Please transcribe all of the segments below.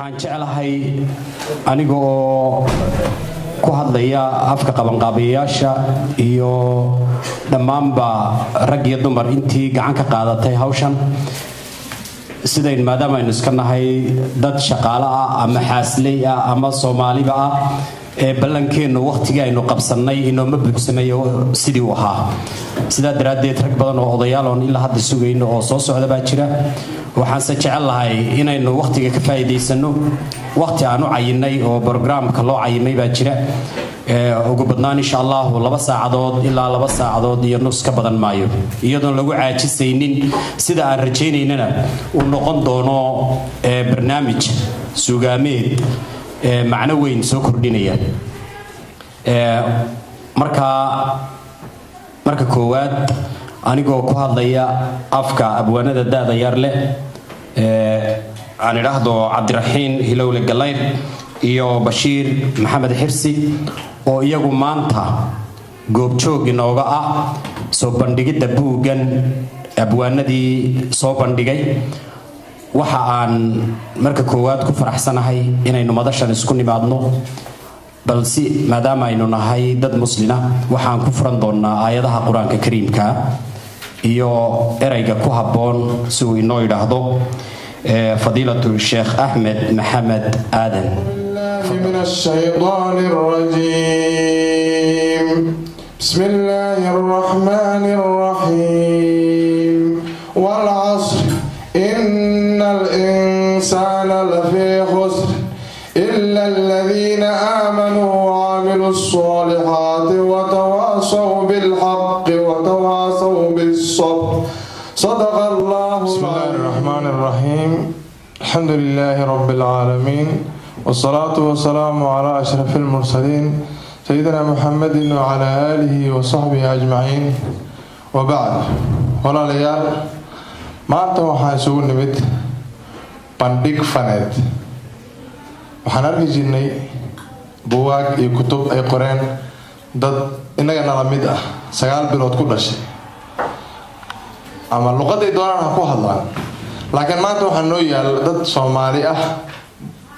waxaan jeclahay aniga oo ku hadlaya afka qabanqaabiyayaasha iyo dhammaanba rag iyo dumar intii gacan ka qaadatay hawshan sidayn maadaama aynu iska nahay dad shaqaale ah ama xaasley ah ama Soomaaliba ah ee ballankeenna waqtiga aynu qabsanay inooma buuxsamayo sidii uu ahaa sidaa daraadeed rag badan oo odayaal oo ilaa hadda sugayno oo soo socda baa jira waxaan se jecelahay inaynu waqtiga ka faa'iideysano waqti aanu cayinay oo barnaamijka loo cayimay baa jira ugu badnaan insha Allah 2 saacadood ilaa 2 saacadood iyo nus ka badan maayo iyadoo lagu caajisaynin sida aan rajaynaynana uu noqon doono barnaamij sugaameed macna weyn soo kordhinaya marka koowaad anigoo ku hadlaya afka abwaanada daada yar leh aan idhaahdo Cabdiraxiin Hilowle Galayr iyo Bashiir Maxamed Xirsi oo iyagu maanta goobjoog inooga ah soo bandhigida buugan abwaanadii soo bandhigay waxa aan marka koowaad ku faraxsanahay inaynu madashan isku nimaadno balse maadaama aynu nahay dad muslina waxaan ku furan doonaa aayadaha quraanka kariimka iyo erayga ku haboon si uu inoo yiraahdo fadiilatu Sheikh Ahmed Maxamed Aadan من الشيطان الرجيم بسم الله الرحمن الرحيم والعصر إن الإنسان لفي خسر إلا الذين آمنوا وعملوا الصالحات وتواصوا بالحق وتواصوا بالصبر صدق الله. بسم الله الرحمن الرحيم الحمد لله رب العالمين والصلاة والسلام على أشرف المرسلين سيدنا محمد وعلى آله وصحبه أجمعين وبعد ولا ليال ما أنت وحاسون نبت بندق فناد وحنرجع جني بواق يكتب أي قرآن ضد إنك نلمد سجال بلاد كل شيء أما اللغة يدوران حكوها الله لكن ما أنت وحنويا ضد صومالي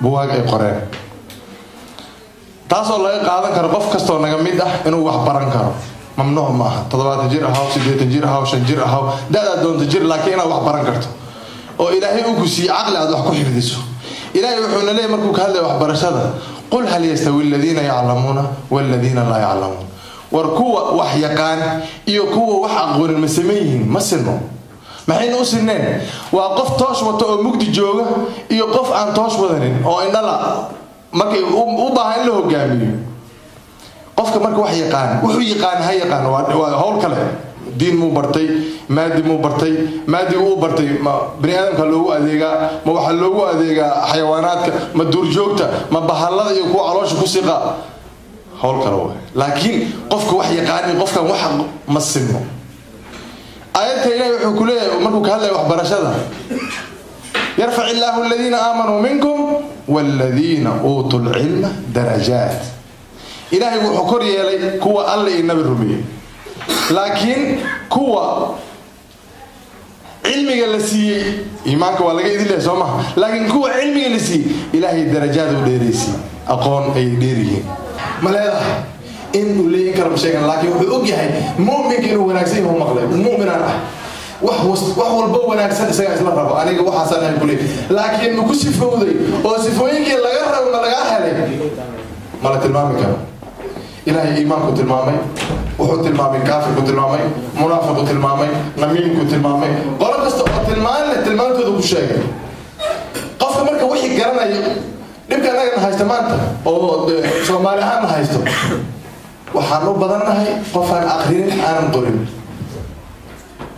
buwaag ay qoreen taasoo laga qaadan karo qof kasta oo naga mid ah inuu wax baran karo mamnuuc ma aha 70 jir ah 80 jir ah 5 jir ah da'da doonta jir laakiin inaad wax baran karto oo ilaahay uu ku sii aqli aad wax ku xifdiso ilaahay wuxuu leeyahay markuu ka hadlay wax barashada qul hal yastawi alladhina ya'lamuna wal ladhina la ya'lamun war kuwa wax yaqaan iyo kuwa wax aqoon ma sameeyeen ma sinno maxaynu u sineen waa qof toosh wato oo mugdi jooga iyo qof aan toosh wadanin oo indhala markay u baahan la hogaamiyo qofka marka wax yaqaan wuxuu yaqaan ha yaqaan waa hawl kale diin muu bartay maadi uu bartay ma bani aadamka loogu adeegaa ma waxa loogu adeegaa xayawaanaadka ma duurjoogta ma bahallada iyo kuwa caloosha ku siqa hawl kale laakiin qofka wax yaqaan qofkan wax ma sinno آيات إلهي وحكوليه ومركو كهلا وحبرشادة يرفع الله الذين آمنوا منكم والذين أوتوا العلم درجات إلهي وحكوري يلي كوة الله النبي الربي لكن كوة علمي الذي إيمانك ولا جيد الله سماه لكن كوة علمي الذي إلهي درجات وديريسي أقون أي ديريه ملاذا إنه ليه كرم شيئا لكن وحوجه مؤمن كانوا وناكسين هم مغلب مؤمن أنا وحو البو وناكسين سيئا إسلام ربا أنا قوة حسنا يقول لكن نكو سفودي وسفوين كي لغرر وما لغاها لي مالة المامي كانوا إلهي إيمان كنت المامي وحوت المامي كافر كنت المامي منافق كنت المامي نميم كنت المامي قرب استقبط التلمان كذو بشيء قفك مركا وحي قرنا نبقى أنا هايستمانتا أو سومالي هان هايستو waxaan u badanahay qof aan aqrinin aan qorin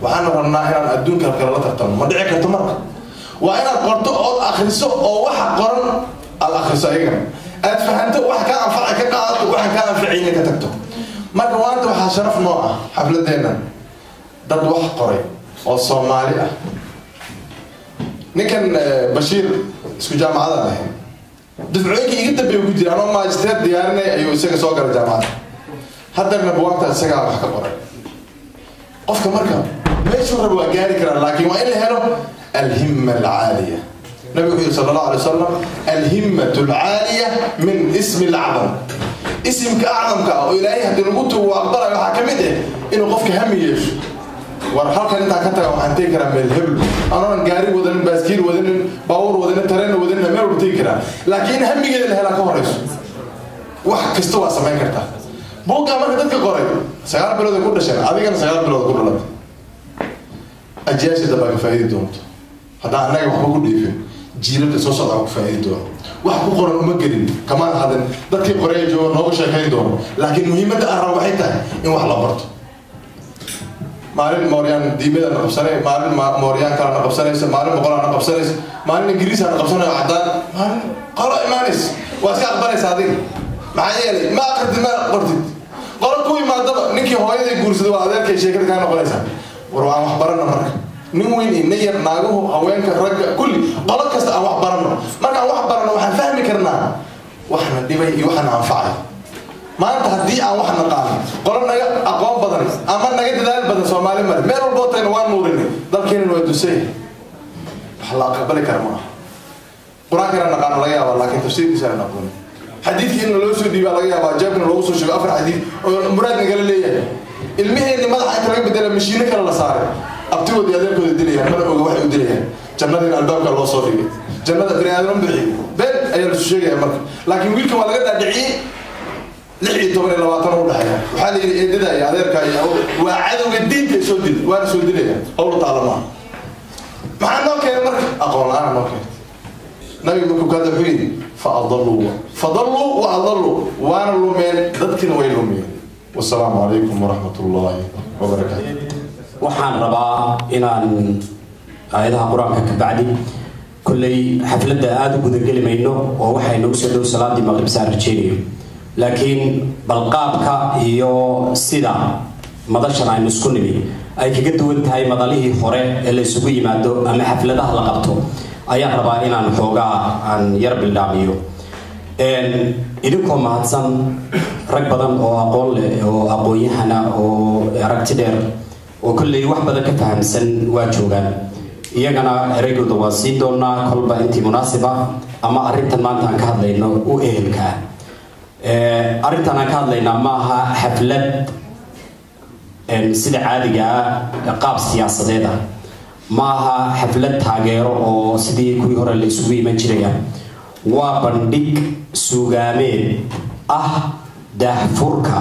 waxaan rabnaa inaan adduunka kala la tartamo ma dhici karto marka waa inaad qorto oo akhriso oo wax qoran al akhriso ayaga aad fahanto wax ka anfaca ka qaadato wax ka anfaciina ka tagto marka waanta waxa sharaf noo ah xafladeena dad wax qoray oo Soomaali ah ninkan Bashiir isku jaamacada leh dafcooyinkii iga dambeeyay ku jiraan oo maajisteer diyaarinay ayuu isaga soo galay jaamacada هذا النبوات السجع وحكى قرآن قف مركب ليش هو ربوا جاري كرا لكن وإلا هنا الهمة العالية النبي صلى الله عليه وسلم الهمة العالية من اسم الأعظم اسمك أعظم كأو إلهي هدي نقوته وأقدر وحكمته إنه قفك هم يش ورحال كان أنت كنت وحنتكر من الهبل أنا نجاري وذن باسكيل وذن باور وذن ترين وذن مير بتكره لكن هم يجي لهلا كورس واحد كستوى سمعك كرتا بوك أما كتبك قريب سيارة بلود كل شيء هذه كان سيارة بلود كل لد الجيش ده بقى فايدة دونت هذا أنا يوم بقول ليه جيرة السوشيال أو فايدة دون واحد بقول أنا مجرد كمان هذا ده كي قريب جو نوع شيء كاين دون لكن مهمة الروحيته إن واحد لبرت مارين موريان ديميل أنا قبسني مارين موريان كان أنا قبسني مارين مقول أنا قبسني مارين إنجليز أنا قبسني عدان مارين قرأ إيمانيس وأسكت بني صادق معايا ما أقدر ما قرتي قرأ كوي ما دبا نكى هواي يقول سدوا هذا كي شكل كان قليسا وروح أخبرنا مرة نوين نير ناقوه هواين كرجع كل قلق كست أو أخبرنا مرة أو أخبرنا وحن فهم كرنا وحنا دبي وحنا عنفعه ما أنت هدي أو وحنا قام قرأنا أقوام بدن أما نجد ذلك بدن سومالي مرة مير البوتين وان نورني ذل كين الويدوسي حلا قبل كرمه قرآن كنا نقال الله يا والله كن تفسير كسر نقول حديث إنه لو سودي بالله يا باجبنا لو سوى شو أفر حديث مراد نقول لي المهنة اللي ما راح يترقى بدل مشينك ولا صار أبتوا دي هذا كل الدنيا ما نقول واحد الدنيا جنة الألباب كله صافي جنة الدنيا هذا بعيد بين أي الشيء يا مرك لكن ويلك ولا قد دعي لعي تمر اللواتر ولا حاجة وحال يددا يا ذلك يا وعدو الدين تسود وأنا سود لي أول تعالى ما عنده كلام مرك أقول أنا ما كلام نبي مكو كذا فين فضلوا وأضلوا وأنا لومين ضدكن ويلومين والسلام عليكم ورحمة الله وبركاته waxaan rabaa inaan aayadaha quraanka ka bacdi kulay xafladda aad u guda gelimayno oo waxay nagu soo dhow salaadii maqrib saar jeeriyo laakiin balqaabka iyo sida madashan aynu isku nimi ay kaga duwan tahay madalihii hore ee la isugu yimaado ama xafladaha la qabto ayaan rabaa inaan xoogaa aan yar bildhaamiyo idinkoo mahadsan rag badan oo aqoon leh oo aqoon-yahana oo aragti dheer oo kulley wax badan ka fahamsan waa joogaan iyagana eraygooda waa sii doonaa kolba intii munaasiba ama arrintan maanta aan ka hadlayno u ehelka arrintan aan ka hadlaynaa ma aha xaflad sida caadiga ah qaab siyaasadeed ah ma aha xaflad taageero oo sidii kuwii hore la isugu iman jiraya waa bandhig suugaameed ah daahfurka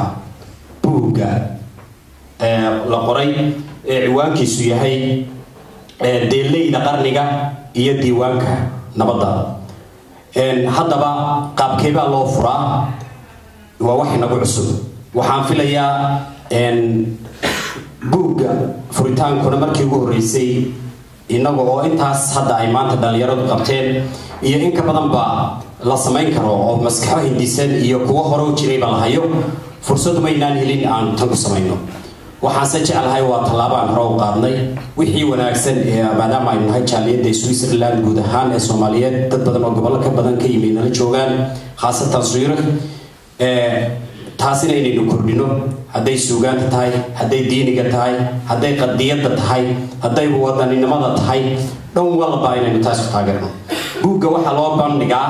buugga la qoray ciwaankiisu yahay deelayda qarniga iyo diiwaanka nabadda haddaba qaabkeebaa loo furaa waa wax inagu cusub waxaan filayaa buugga furitaankuna markii ugu horreysay inaga oo intaas hadda ay maanta dhalinyaradu qabteen iyo in ka badan ba la samayn karo oo maskaxo hindisan iyo kuwa hore u jirayba la hayo fursad maynaan helin aan tan ku samayno waxaan se jecelahay waa tallaabaan hore u qaadnay wixii wanaagsan maadaama aynu nahay jaaliyadda Switzerland guud ahaan ee Soomaaliyeed dad badan oo gobollo ka badan ka yimid nala joogaan khaasatan Zurich taasina inaynu kordhino hadday suugaanta tahay hadday diiniga tahay hadday qadiyadda tahay hadday wadaninimada tahay dhan walba inaynu taas ku taageerno buugga waxaa loo bandhigaa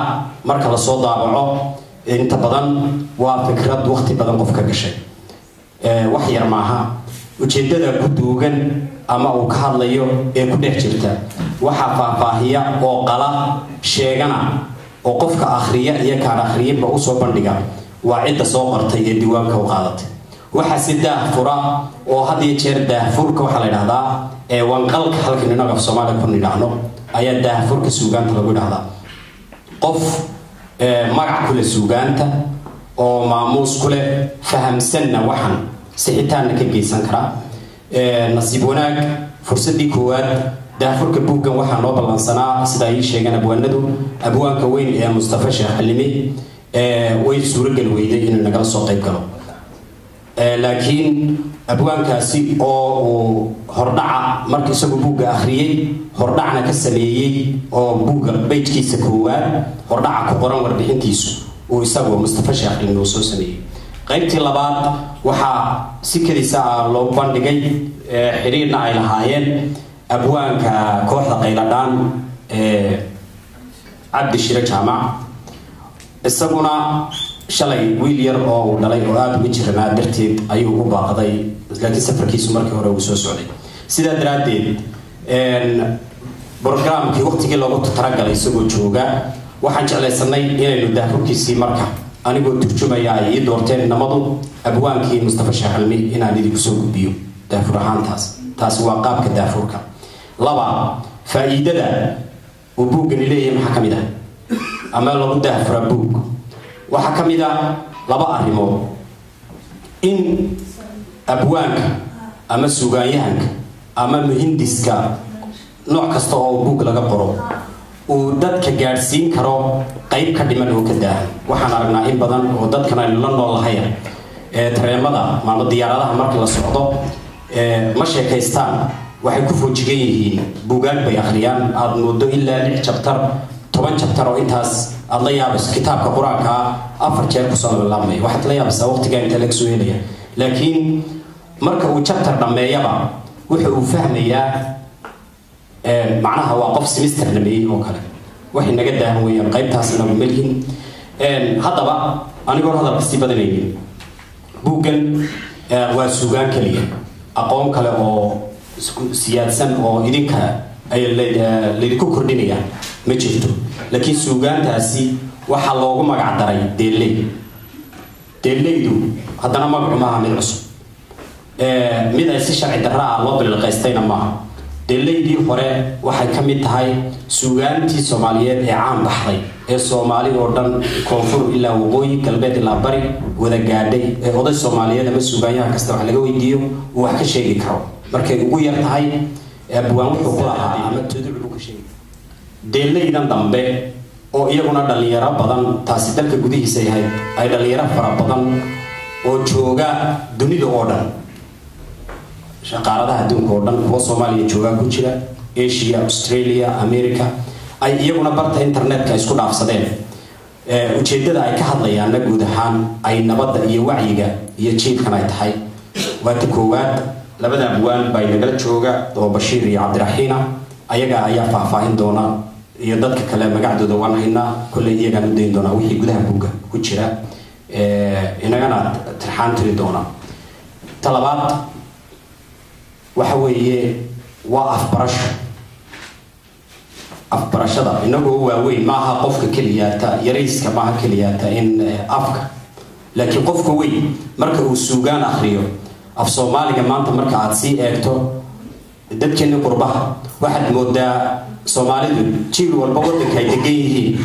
marka la soo daabaco inta badan waa fikrad waqti badan qof ka gashay wax yar maaha ujeedada ku duugan ama uu ka hadlayo ee ku dhex jirta waxa faahfaahiya oo qala sheegana oo qofka akhriya iyo kaan akhriyinba u soo bandhiga waa cidda soo qortay ee diiwaanka u qaadatay waxa si daahfura oo had iyo jeer daahfurka waxa la yiraahdaa wanqalka halkan inaga Soomaaliya ku nidhaahno ayaa daahfurka suugaanta lagu yiraahdaa qof magac kule suugaanta oo maamuus kule fahamsanna waxan sixitaan ka geysan kara nasiib wanaag fursadii koowaad daafurka buuggan waxaa noo ballansanaa sida ay sheegeen abwaanadu abwaanka weyn ee Mustafa Sheekh Xalimi way suuragal weyday inuu nagala soo qayb galo laakiin abwaankaasi oo hordhaca markii isagu buugga akhriyay hordhacna ka sameeyay oo buugga page-kiisa koowaad hordhaca ku qoran warbixintiisu oo isagu Mustafa Sheekh Xalimi uu soo sameeyay qaybtii labaad waxa si kaliisa loo bandhigay xiriirna ay lahaayeen abwaanka kooxda qayladaan cabdi shire jaamac isaguna shalay wiil yar oo dhalay oo aad uga jiranaa darteed ayuu u baaqday laakiin safarkiisu markii hore uu soo socday sidaa daraadeed barnaamijkii waqtigii loogu talagalay isagoo jooga waxaan jeclaysanay inaynu daafurkiisii marka anigoo turjumaya ay ii doorteen namadu abwaankii Mustafa Shaxalmi inaan idinku soo gudbiyo daafur ahaantaas taas waa qaabka daafurka laba faa'iidada uu buuggan leeyahay maxaa kamid ah ama lagu daafura buug waxa kamid ah laba arrimood in abwaanka ama suugaanyahanka ama muhindiska nooc kasta oo buug laga qoro uu dadka gaarsiin karo qayb ka dhiman oo ka daahan waxaan aragnaa in badan oo dadkan ay la noolahay tareemada maama diyaaradaha markii la socdo ma sheekaystaan waxay ku foojigan yihiin buugaag bay akhriyaan aad moodo ilaa 6 chapter 10 chapter oo intaas aad la yaabayso kitaabka quraanka 4 jeer ku soo laabmay waxaad la yaabaysaa waqtiga inta laga soo helaya laakiin marka uu chapter dhameeyaba wuxuu fahmayaa macnaha waa qof semester dhameeyay oo kale waxay naga daahan weeyaan qaybtaasna ugu melhin haddaba anigoo hadalka si badanayay buuggan waa suugaan kaliya aqoon kale oo siyaadsan oo idinka ay leedku kordhinaya ma jirto laakiin suugaantaasi waxa loogu magac daray deeleydu haddana magacu maaha mid cusub mid ay si sharci darra ah loo bilqaystayna maaha deeleydii hore waxay ka mid tahay suugaantii Soomaaliyeed ee caan baxday ee Soomaali oo dhan koonfur ilaa waqooyi galbeed ilaa bari wada gaadhay ee oday Soomaaliyeed ama suugaanyahan kasta wax laga weydiiyo uu wax ka sheegi karo markay ugu yar tahay abwaan wuxuu ku lahaa ama tuduc ku sheegi deeleydan dambe oo iyaguna dhalinyaro badan taasi dalka gudihiisa ay dhalinyaro fara badan oo jooga dunida oo dhan shaqaalaha adduunka oo dhan oo Soomaaliya jooga ku jira Asia Australia America ay iyaguna barta internetka isku dhaafsadeen ujeedada ay ka hadlayaan guud ahaan ay nabadda iyo wacyiga iyo jiilkan ay tahay waa koowaad labada abwaan bay naga jooga oo Bashiir iyo Cabdiraxiina ayaga ayaa faahfaahin doona iyo dadka kale magacdooda waan haynaa kulli iyaga u deyn doona wixii gudaha buugga ku jira inagana tarxaan tiri doona talabaad waxa weeye waa afbarashada inagoo waaweyn maaha qofka kaliyaata yarayska maaha kaliyaata in afka laakiin qofka weyn marka uu suugaan akhriyo af Soomaaliga maanta marka aad si eegto dadkeena qurbaha waxaad moodaa Soomaalidu jiil walba wadanka ay degan yihiin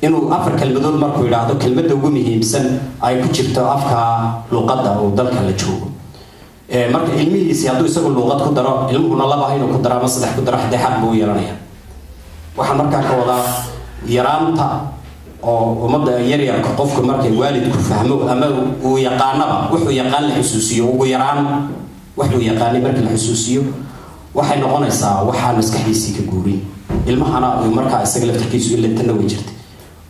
inuu afar kalmadood markuu yiraahdo kelmadda ugu muhiimsan ay ku jirto afka luqadda oo dalka la joogo marka ilmihiisa hadduu isagu luqad ku daro ilmuhuna laba inuu ku daro ama saddex ku daro xad buu yeelanaya waxaan markaa ka wadaa yaraanta oo umada yaryarka qofku markay waalidku fahmo ama uu yaqaanaba wuxuu yaqaan la xusuusiyo ugu yaraan wuxuu yaqaanay markii la xusuusiyo waxay noqonaysaa waxaan maskaxdiisa ka guurin ilmahana markaa isaga laftirkiisu ilaa tan way jirtay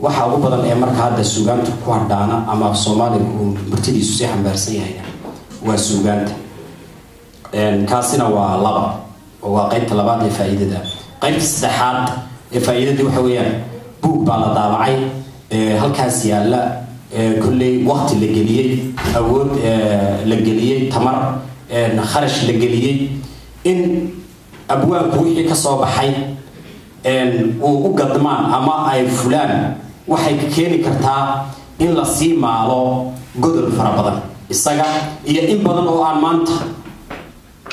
waxa ugu badan ee markaa hadda suugaanta ku hadhaana ama Soomaaliga uu martidiisu si xambaarsan yahay waa suugaanta kaasina waa laba oo waa qaybta labaad ee faa'iidada qaybta saddexaad ee faa'iidada waxa weeyaan buug baa la daabacay halkaas yaala kulli waqti la geliyay awood la geliyay tamar kharash la geliyay in abwaanku wixii ka soo baxay uu u gadmaan ama ay fulaan waxay keeni kartaa in la sii maalo godol fara badan isaga iyo in badan oo aan maanta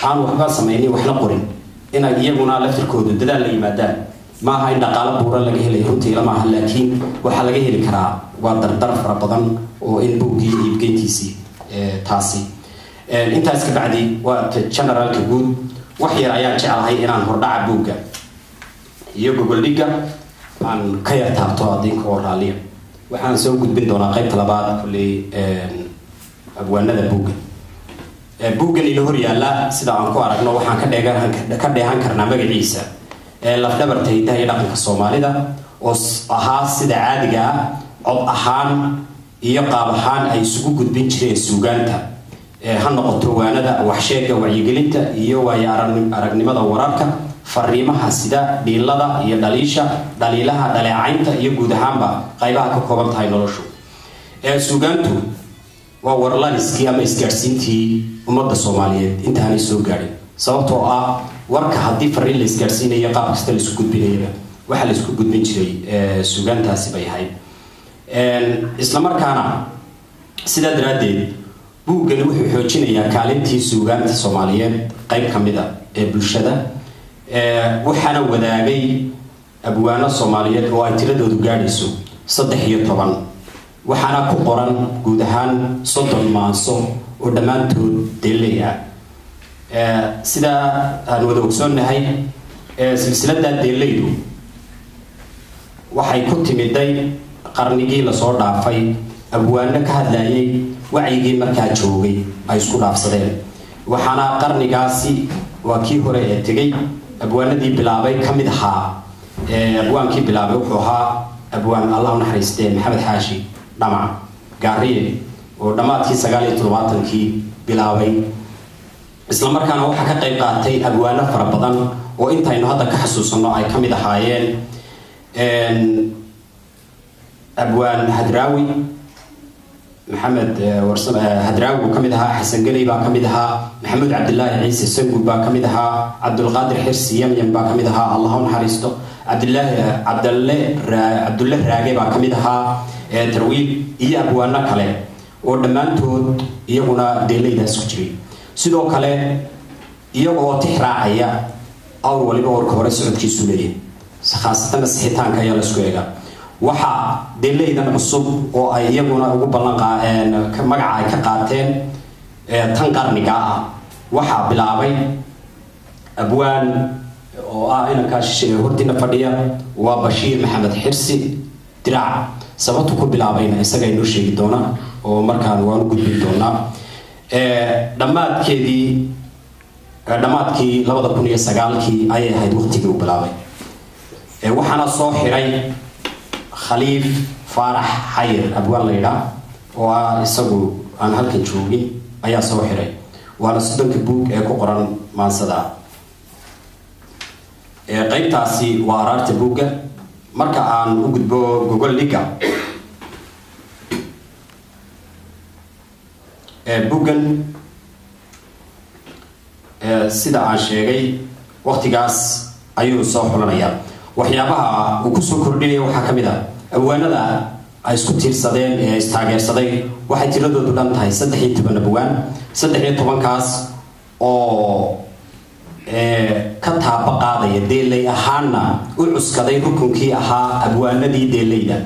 aan waxba sameeyay wax la qorin in ay iyaguna laftirkooda dadaal la yimaadaan ma aha in dhaqaale buuran laga helay runtii lama aha laakiin waxa laga heli karaa waa dardar fara badan oo in buuggii iibgeyntiisii taasi intaas ka bacdi waa generalka guud wax yar ayaan jecelahay inaan hordhaca buugga iyo gogoldhiga aan ka yar taabto adinka oo raaliya waxaan soo gudbin doonaa qaybta labaad kulli abwaanada buuggan ila hor yaala sida aan ku aragno waxaan ka dheehan karnaa magaciisa lafdhabarta hidaha iyo dhaqanka Soomaalida oo ahaa sida caadiga ah cod ahaan iyo qaab ahaan ay isugu gudbin jireen suugaanta ha noqoto waanada wax sheega wacyigelinta iyo waayo aragnimada wararka fariimaha sida dhiilada iyo dhaliilaha dhaleecaynta iyo guud ahaanba qaybaha ka kooban tahay noloshu. Suugaantu waa warlaniskii ama isgaarsiintii ummadda Soomaaliyeed intaanay soo gaadhin, sababtoo ah warka haddii fariin la isgaarsiinayo qaab kasta la isku gudbinayaba waxa la isku gudbin jiray suugaantaasi bay ahayd. Isla markaana sidaa daraaddeed buuggani wuxuu xoojinayaa kaalintii suugaanta Soomaaliyeed qayb ka mid ah ee bulshada, waxaana wadaagay abwaano Soomaaliyeed oo ay tiradoodu gaadhayso 13, waxaana ku qoran guud ahaan 30 maanso oo dhammaantood deelay ah. sida aan wada ogsoonnahay silsiladda deelaydu waxay ku timiday qarnigii la soo dhaafay, abwaano ka hadlayay wacyigii markaa joogay ay isku dhaafsadeen, waxaana qarnigaasi waa kii hore ee tegay abwaanadii bilaabay ka mid ahaa. abwaankii bilaabay wuxuu ahaa abwaan Allah u naxariistee Maxamed Xaashi Dhamac Gaariye oo dhammaadkii 1970kii bilaabay. isla markaana waxa ka qayb qaatay abwaano fara badan oo intaynu hadda ka xasuusano ay ka mid ahaayeen abwaan Hadraawi Maxamed Warsame Hadraawi ka mid ahaa, Xasan Galay baa ka mid ahaa, Maxamed Cabdillaahi Ciise Sanguul baa ka mid ahaa, Cabdulqaadir Xirsi Yamyam baa ka mid ahaa Allah u naxariisto, Cabdulle Raage baa ka mid ahaa, Tarwiil iyo abwaano kale oo dhammaantood iyaguna deelaydaas ku jiray. sidoo kale iyagoo tixraacaya awr waliba warka hore socodkiisu leeyahay, khaasatan saxitaanka ayaa la isku eega. waxa deelaydan cusub oo ay iyaguna ugu ballan qaadeen magaca ay ka qaateen tan qarniga ah waxa bilaabay abwaan oo ah inanka hortina fadhiya waa Bashiir Maxamed Xirsi Diraac. sababtu ku bilaabayna isaga inoo sheegi doona oo markaan waan u gudbin doonaa. dhammaadkii 2009kii ayay ahayd waqtigii uu bilaabay. waxaana soo xiray Khaliif Faarax Xayir abwaan la yidhaa oo isagu aan halkan joogin ayaa soo xiray, waana 30 buug ee ku qoran maansada. qaybtaasi waa araarta buugga. marka aan u gudbo Google Liga buuggan sida aan sheegay waqtigaas ayuu soo xulanayaa. waxyaabaha uu ku soo kordhinaya waxaa ka mid ah abwaanada ay isku tiirsadeen ee istaageersaday waxay tiradoodu dhan tahay 13 abwaan. 13kaas oo ka taaba qaadaya deelay ahaana u cuskaday rukunkii ahaa abwaanadii deelayda.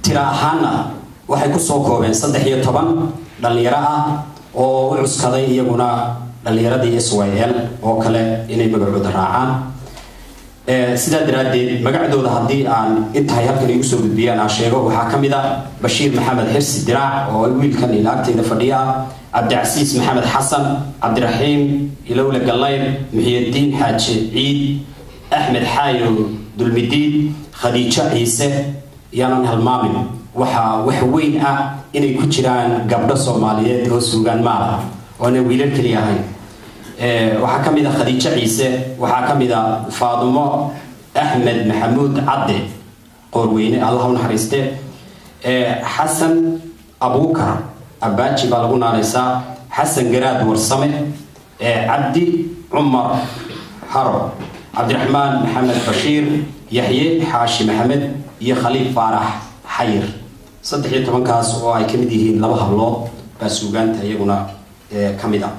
tira ahaana waxay ku soo koobeen 13 dhalinyaro ah oo u cuskaday iyaguna dhalinyaradii SYL oo kale inay magacooda raacaan. sidaa daraaddeed magacdooda haddii aan intahay halkan igu soo gudbiyaan aan sheego waxaa ka mid ah Bashiir Maxamed Xirsi Diraac oo wiilkan ilaagtayda fadhiya, Cabdicasiis Maxamed Xasan, Cabdiraxiim Ilowle Gallayr, Muxyidiin Xaaji Ciid, Axmed Xaayo Dulmidiid, Khadiija Ciise yaanan halmaamin. waxa wax weyn ah inay ku jiraan gabdho Soomaaliyeed oo suugaan maal ah oo aan wiilal kaliya ahayn. waxaa ka mid ah Khadiija Ciise, waxaa ka mid ah Faadumo Axmed Maxamuud Cadde Qorweyne Allah u naxariistee, Xasan Abuukar Abaaji baa lagu naanaysaa, Xasan Garaad Warsame, Cabdi Cumar Haro, Cabdiraxmaan Maxamed Bashiir, Yaxye Xaashi Maxamed iyo Khaliif Faarax Xayir. 13kaas oo ay ka mid yihiin 2 hablood baa suugaanta iyaguna ka mid ah.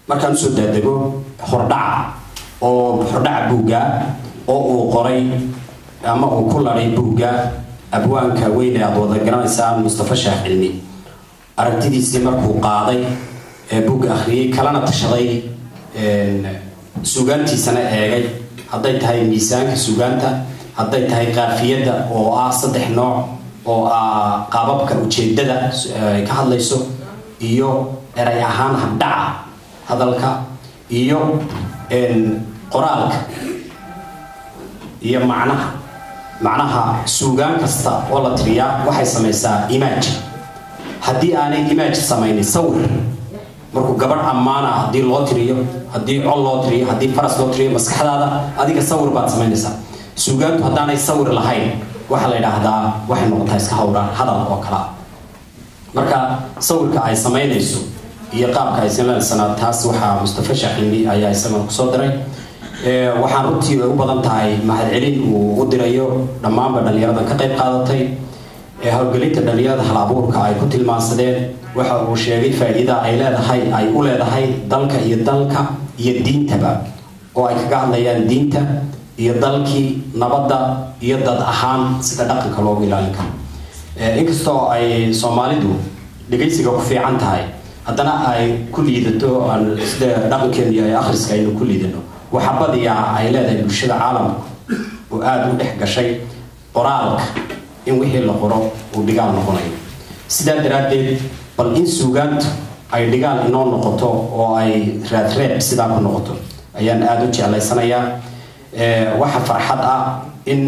markaan soo daadego hordhaca buugga oo uu qoray ama uu ku laray buugga abwaanka weyn ee aad wada garanaysaan Mustafa Sheekh Cilmi. aragtidiisii markuu qaaday buugga akhriyay kalana tashaday suugaantiisana eegay, hadday tahay miisaanka suugaanta, hadday tahay qaafiyadda oo ah 3 nooc oo qaababka ujeedada ay ka hadlayso iyo eray ahaan habdhaca hadalka iyo qoraalka iyo macnaha suugaan kasta oo la tiriyaa waxay samaysaa image. haddii aanay image samaynin sawir markuu gabadh ammaana haddii loo tiriyo haddii col loo tiriyo haddii faras loo tiriyo maskaxdaada adiga sawir baad samaynaysaa suugaantu haddaanay sawir lahayn waxa la yidhaahdaa waxay noqotaa iska hawra hadal oo kala marka sawirka ay samaynayso iyo qaabka ay samaynaysaa taas waxaa Mustafa Shaximi ayaa isagana ku soo diray waxaan runtii u badan tahay mahadcelin uu u dirayo dhammaanba dhalinyarada ka qayb qaadatay hawlgelinta dhalinyarada hal-abuurka ay ku tilmaansadeen waxa uu sheegay faa'iidada ay u leedahay dalka iyo diintaba oo ay kaga hadlayaan diinta iyo dalkii nabadda iyo dad ahaan sida dhaqanka loogu ilaalin karo inkastoo ay Soomaalidu dhageysiga ku fiican tahay haddana ay ku liidato sida dhaqankeena iyo akhriska aynu ku liidano waxa badiyaa ay leedahay bulshada caalamka oo aad u dhex gashay qoraalka in wixii la qoro uu dhigaal noqonayo sidaa daraadeed bal in suugaantu ay dhigaal inoo noqoto oo ay raadreeb sidaa ku noqoto ayaan aad u jeclaysanayaa waxa farxad ah in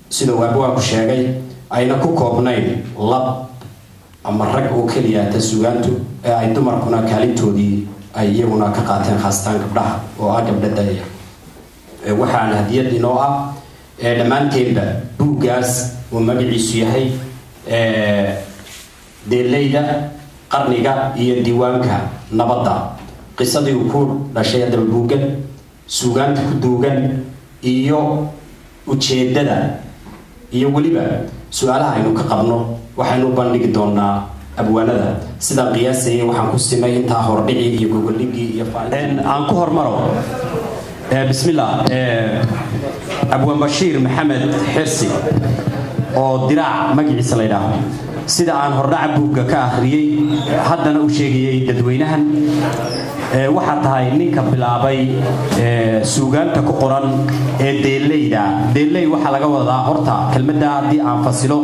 sida waabawaa ku sheegay ayna ku koobnayn lab ama rag oo keliya ta suugaantu ay dumarkuna kaalintoodii ay iyaguna ka qaateen khaasatan gabdhaha oo ah gabdha da'ya waxaan hadiyad inoo ah dhammaanteedba buuggaas uu magaciisu yahay deelayda qarniga iyo diiwaanka nabadda qisadii uu ku dhashay hadaba buuggan suugaanta ku duugan iyo ujeedada iyo weliba su'aalaha aynu ka qabno waxaynu bandhigi doonaa abwaanada sida qiyaasay waxaan ku simay inta hordhici iyo gogoldhigi iyo aan ku hormaro bismillah abwaan Bashiir Maxamed Xirsi oo diraac magaciisa la yiraahdo sida aan hordhaca buugga ka akhriyay haddana u sheegayay dadweynahan waxa tahay ninka bilaabay suugaanta ku qoran ee deelay waxa laga wadaa horta kelmadda haddii aan fasilo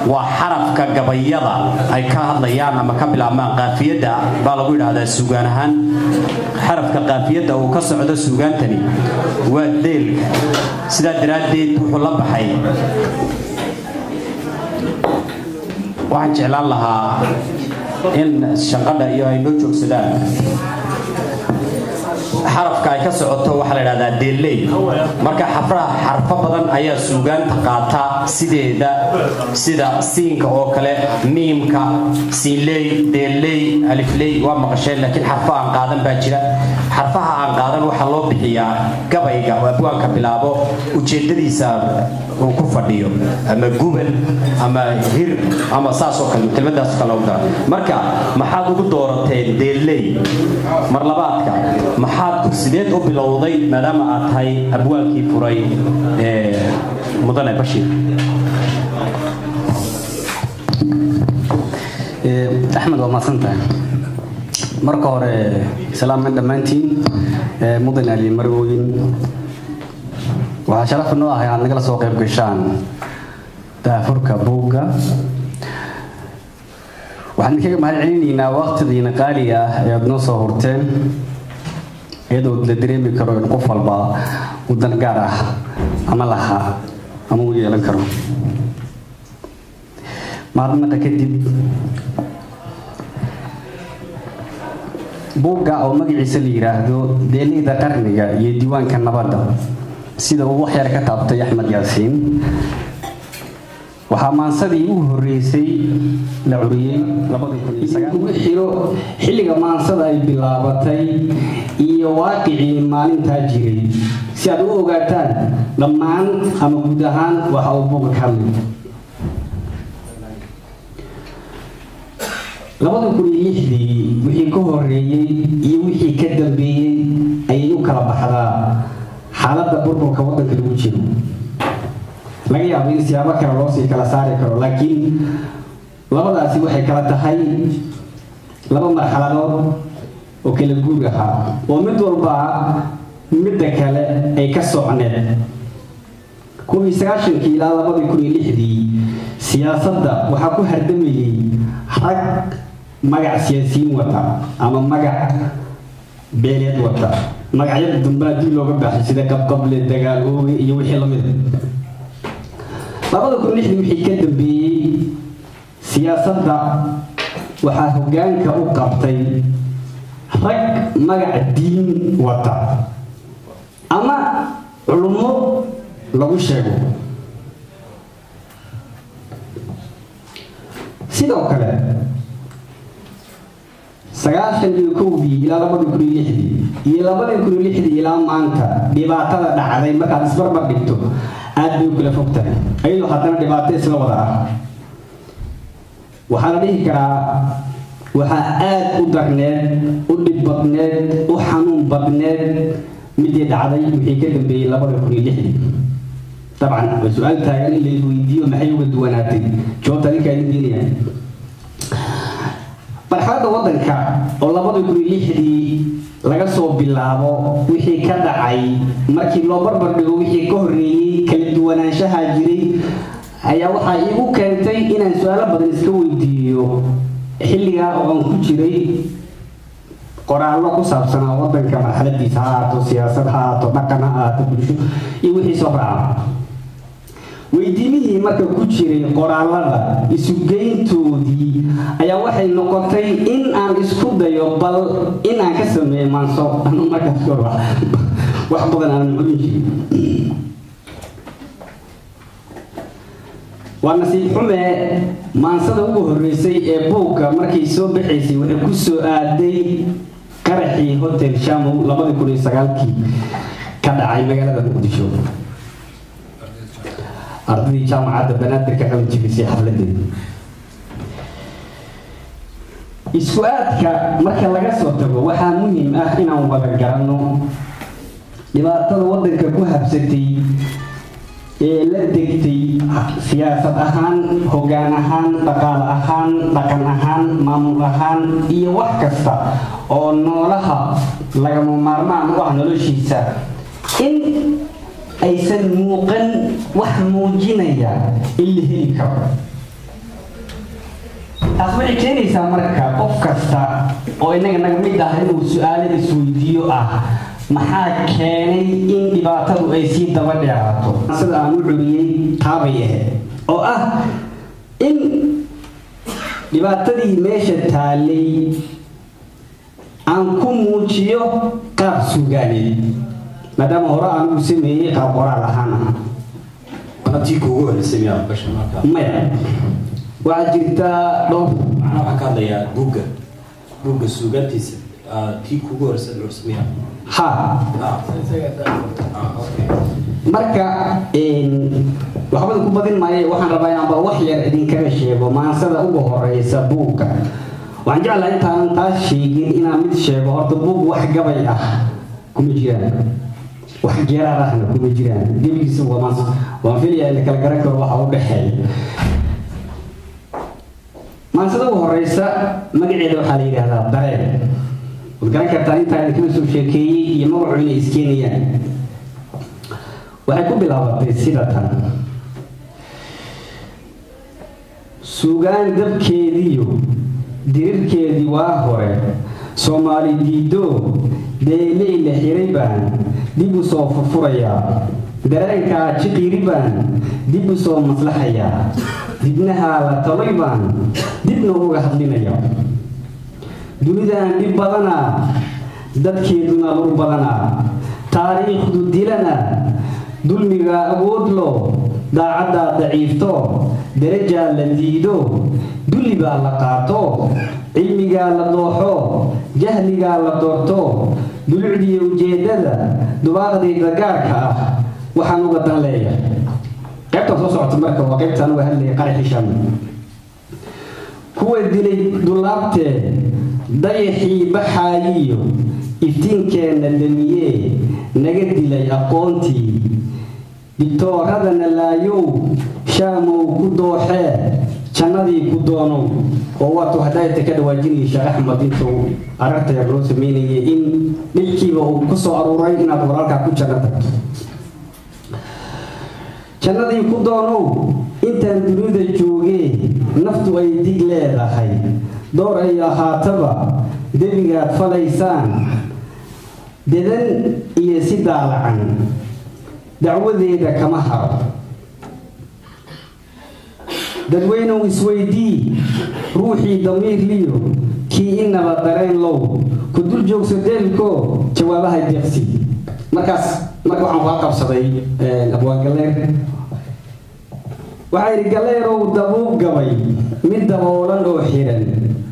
waa xarafka gabayada ay ka hadlayaan ama ka bilaabmaan qaafiyada baa lagu yiraahdaa suugaan ahaan xarafka qaafiyada uu ka socdo suugaantani waa deelka sidaa daraadeed wuxuu la baxay waxaan jeclaan lahaa in shaqada iyo ay noo joogsadaan xarafka ay ka socoto waxa la yiraahdaa deelay marka xarfo badan ayaa suugaanta qaata sida siinka oo kale miimka siinley deelay alifley waa maqasheen laakiin xarfaha aan qaadan baa jira xarfaha aan qaadan waxa loo bixiyaa gabayga oo abwaanka bilaabo ujeedadiisa uu ku fadhiyo ama gubal ama hir ama saasoo kale kelmadaas kale oo marka maxaad ugu doorateen deelay mar labaadka maxaad sideed u bilowday maadaama aad tahay abwaankii furay mudane Bashiir Axmed waa mahadsantahay marka hore salaam dhammaantiin mudane Ali Marwooyin waxaa sharaf noo ah inaad nagala soo qayb gashaan daafurka buugga waxaan kaga mahadcelinaynaa waqtidiina qaaliga ah ee aad noo soo horteen iyadoo la dareemi karo in qof walba uu dan gaar ah ama laha ama uu yeelan karo maalmaha kadib buugga oo magaciisa la yiraahdo deelayda qarniga iyo diiwaanka nabadda sida uu wax yar ka taabtay Axmed Yaasiin waxaa maansadii ugu horeysay la curiyay 2009 xilliga maansada ay bilaabatay iyo waaqicii maalinta jiray si aad u ogaataan dhammaan ama guud ahaan waxa uu buugga ka hadlay 2006 wixii ka horeeyay iyo wixii ka dambeeyay ayay u kala baxdaa xaaladda burburka waddanka lagu jiro laga yaabo in siyaabo kale loo sii kala saari karo laakiin labadaasi waxay kala tahay laba marxaladood oo kala guur ah oo mid walba midda kale ay ka socneed 1990 ilaa 2006 siyaasadda waxaa ku hardamayay rag magac siyaasiyiin wata ama magac beeleed wata magacyada dambe haddii looga baxay sida qabqable dagaal ooge iyo wixii lamid labada kun lixdii wixii ka dambeeyey siyaasadda waxaa hoggaanka u qabtay rag magac diin wata ama culummo lagu sheego. sidoo kale 91 ilaa 2006 iyo 2006 ilaa maanta dhibaatada dhacday markaad isbarbar dhigto aad bay kala fogtahay ayadoo haddana dhibaato isla wada ah. waxaa la dhihi karaa waxaa aad u darneed u dhib badneed u xanuun badneed midii dhacday wixii ka dambeeyey 2006. dabcan waa su-aal taagan in la isweydiiyo maxay uga duwanaatay jawaabta ninkaa idin geenaya. marxaladda waddanka oo 2006 laga soo bilaabo wixii ka dhacay markii loo barbar dhigo wixii ka horreeyey kala duwanaanshaha jiray ayaa waxaa iigu keentay inaan su-aalo badan iska weydiiyo xilligaa oo aan ku jiray qoraallo ku saabsanaa waddanka marxaladiisa ha ahaato siyaasad ha ahaato dhaqan ha ahaato bulsho iyo wixii soo raaca. weydiimihii marka ku jiray qoraallada isugeyntoodii ayaa waxay noqotay in aan isku dayo bal in aan ka sameeyo maanso anu markaas kor wax badan aan muclin jirin. waa nasiib xume maansada ugu horreysay ee buugga markay soo baxaysay waxay ku soo aaday qaraxii hotel shamow 2009 ka dhacay magaalada muqdisho. ardaydii jaamacadda banaadir ka qalin jibisay xafladeeda. isku aadka marka laga soo tago waxaa muhiim ah inaan wada garanno dhibaatada waddanka ku habsatay ee la degtay siyaasad ahaan, hoggaan ahaan, dhaqaale ahaan, dhaqan ahaan, maamul ahaan iyo wax kasta oo noolaha lagama maarmaan u ah noloshiisa in aysan muuqan wax muujinaya in la heli karo. taas waxay keenaysaa marka qof kasta oo inaga naga mid ah inuu su-aalo isweydiiyo ah maxaa keenay in dhibaatadu ay sii daba dheeraato. sida aan u curiyey taabay ahayd oo ah in dhibaatadii meesha taalay aan ku muujiyo qaab sugaaneed maadaama hore aan u sameeyey qaab qoraal ahaan ah. tii kuugu horreysay miyaa basha markaa? maya waxaa jirta dhowr macnaa waxaan ka hadlayaa buugga suugaantiisa tii kuugu horreysay dhowr miyaa? ha marka waxba ku badin maayo waxaan rabaa inaanba wax yar idinkaga sheego maansada ugu horeysa buugga. waxaan jeclahay intaan taas sheegin inaan mid sheego horta buug wax gabay ah kuma jiraan, wax geeraar ahna kuma jiraan. gebigiisa waan filayaa in la kala garan karo waxa u dhexeeya. maansada ugu horeysa magaceeda waxaa la yidhaahdaa dareen. waad garan kartaa intaa kala soo sheekeeyey iyo magacu inay iskeenayaan. waxay ku bilaabatay sida tan: suugaan dabkeediyo dirirkeedii waa hore soomaali diido deeley la xiray baan dib u soo furfurayaa, dareenkaa jiqiiri baan dib u soo maslaxayaa, dibnahaa la talay baan dibna uga hadlinaya. dunidan dhib badanaa dadkeeduna lur badanaa, taariikhdu dilana dulmiga awood loo daacaddaa daciifto darajaa la diido dulli baa la qaato cilmigaa la dooxo jahligaa la doorto dulucdiiyo ujeedada dubaaqdayda gaarka ah waxaan uga dan leeyahay. qaybta soo socota marka waa qaybta anuga hadlayay qaraxii shamow. kuwa dilay dulaabtee dayaxii baxaayiyo iftiinkeenna damiyee naga dilay aqoontii digtooradana laayow shaamow ku dooxee jannadii ku doonow. oo waatu hadaayta ka dhawaajinayay sheekh axmed intuu aragta yar loo sameynayay in dhilkiiba uu ku soo aruuray inaad walaalkaa ku janno tagto. jannadii ku doonow intaan dunida joogee naftu ay dig leedahay door ay ahaataba debigaad falaysaan dedan iyo si daalacan dacwadeeda kama haro. dadweynow isweydii ruuxii damiir liyo kii إنما درين لو كدول جوك سديلكو جوابها يدقسي مركز عن واقع صدي أبوان قلير وعير قلير ودبوب قوي من دبولا وحيرا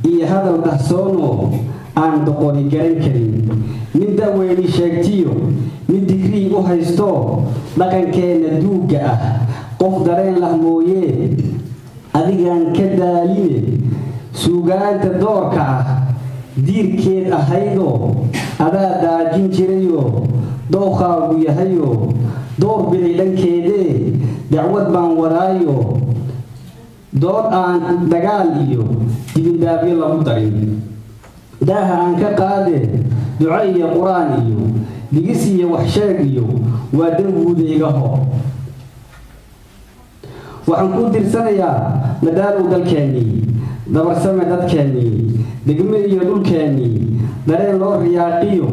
إيه هذا الدهسونو عن دقوني قرين كريم من دويني شاكتيو من دكري وحيستو لكن كان دوقة قف درين لهمويه أذيقان كدالين سوغان تدوركا دير كيد أهيدو أدا داجين جريو دوخا ويهيو دور بليلان كيدي دعوت بان ورايو دور آن دقاليو تبين دابي الله مطرين داها عنك قادي دعائي قرانيو دقسي وحشاقيو ودنبو ديقهو وعن كودر سنيا مدارو دالكاني دبر سمع دالكاني دقمي يدول كاني دارين لور رياقيو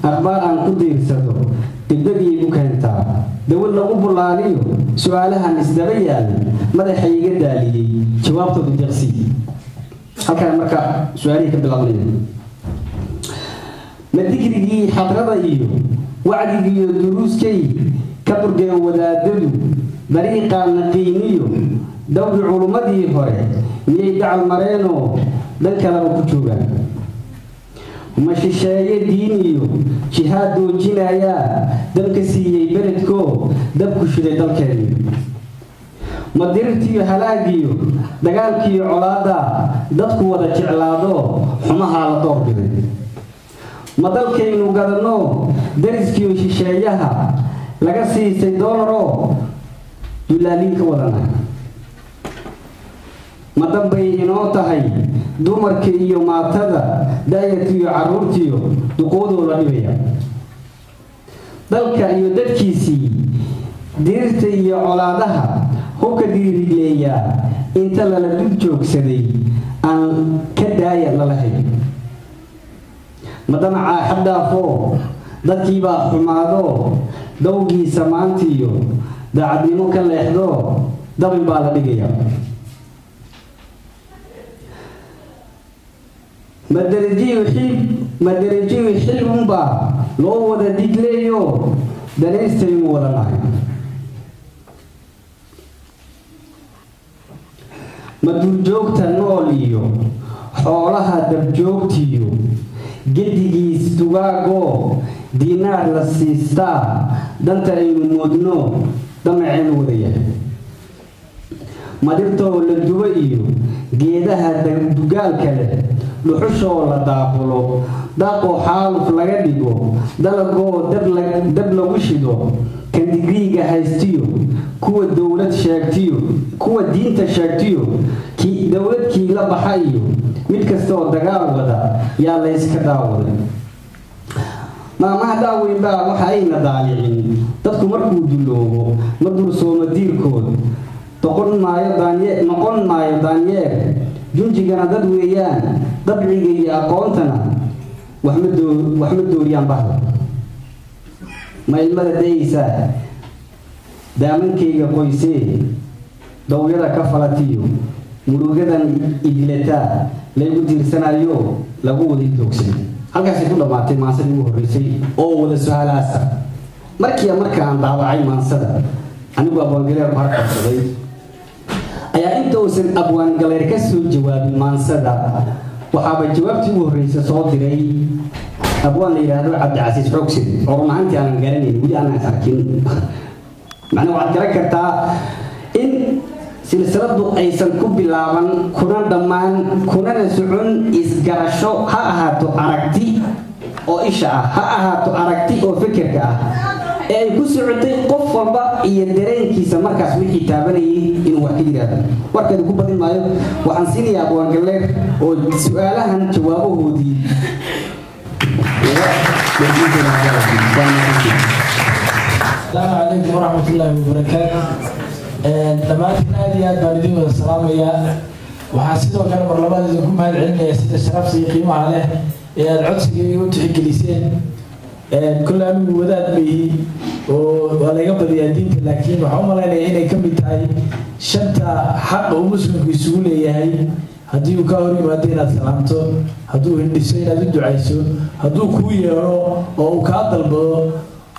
أخبار عن كودر سدو تبدأي بكانتا دول لغوب اللانيو سؤالها نسدريا ماذا حيقى دالي جوابته بالدقسي هكذا مركا سؤالي كبالغلين ما ذكري حضرة إيو وعدي دروس كي كبرقى ودادلو طريقة نقينيو دور علومدي هوري ميدع المرينو ذلك لو كتوبا ومشي شاية دينيو جهاد وجنايا ذلك سيئي بلدكو دبكو شري دلكاني مديرتي هلاقيو دقالكي علادا ددكو ودا جعلادو حماها لطور بذي مدلكينو قدنو درسكيو شيشايها لقسي $6 دولالينك ودنا مدام بينو تهي دومركي iyo maatada daayatiyo caruurtiyo duqoodo la dhibaya dalka iyo dadkiisii diirta iyo colaadaha hubka diirigeeya inta la dul joogsaday aan ka daaya la lahayn madama xadaafo dadkii baa xumaado dawgii samaantiyo daacadnimo ka leexdo dabin baa la dhigaya madarajiyo xilunba loo wada digleeyo danaystaynu wada nahay madurjoogta nool iyo xoolaha dabjoogtiyo gedigiis dugaagoo diinaar la siistaa danta aynu moodno damaceen wadaya madirtoo la dubo iyo geedaha dugaalka leh dhuxushoo la daaqulo daaqoo xaaluf laga dhigo dalagoo dab lagu shido kan digriiga haystiyo kuwa dowlad sheegtiyo kuwa diinta sheegtiyo dowladkii la baxa iyo mid kastoo dagaal wada yaa la iska daawaday maamaha daaweynbaa waxa ayna daalicin dadku markuu duloobo ma dursooma diirkood noqon maayo daanyeer junjigana dad weeyaan dabciga iyo aqoontana wax ma dooriyaan bahda ma ilmada dayeysa daamankayga qoysee dawyada ka falatiyo murugadan idilataa laygu diirsanayo lagu wada doogsan halkaasay ku dhammaatay maansadii ugu horreysay oo wada su-aalaasa markaan daawacay maansada anigu abwaangaleer ku harqabsaday ayaa inta uusan abwaangaleer ka soo jawaabin maansada waxaaba jawaabtii ugu horreysa soo diray abwaan la yidhaahdo cabdicasiis xoogsid oo run ahaantii aanan garanayn weli aanan arkin macnaa waxaad garan kartaa in silsiladu aysan ku bilaaban kuna dhammaan kunana socon isgarasho ha ahaato aragti oo isha ah ha ahaato aragti oo fikirka ah ee ay ku socotay qof walba iyo dareenkiisa markaas wixii taabanayay inuu wax ka yiraahdo warkeedu ku badin maayo waxaan siinayaa abwaangaleer oo su'aalahan jawaabahoodii السلام عليكم ورحمة الله وبركاته. دمانتنا هذه البلدين والسلام يا وحاسدوا كان برلمان لكم هذا العلم يا سيد الشرف سيقيموا عليه العدس يوتحي كليسين كل أمي وذات به ولا يقبل يدين لكن وحوم الله إلى كم بتاعي شنت حق ومسلم في سهولة هاي haddii uu ka hor yimaado inaad salaamto hadduu hindhiso inaad u ducayso hadduu kuu yeedho oo uu kaa dalbado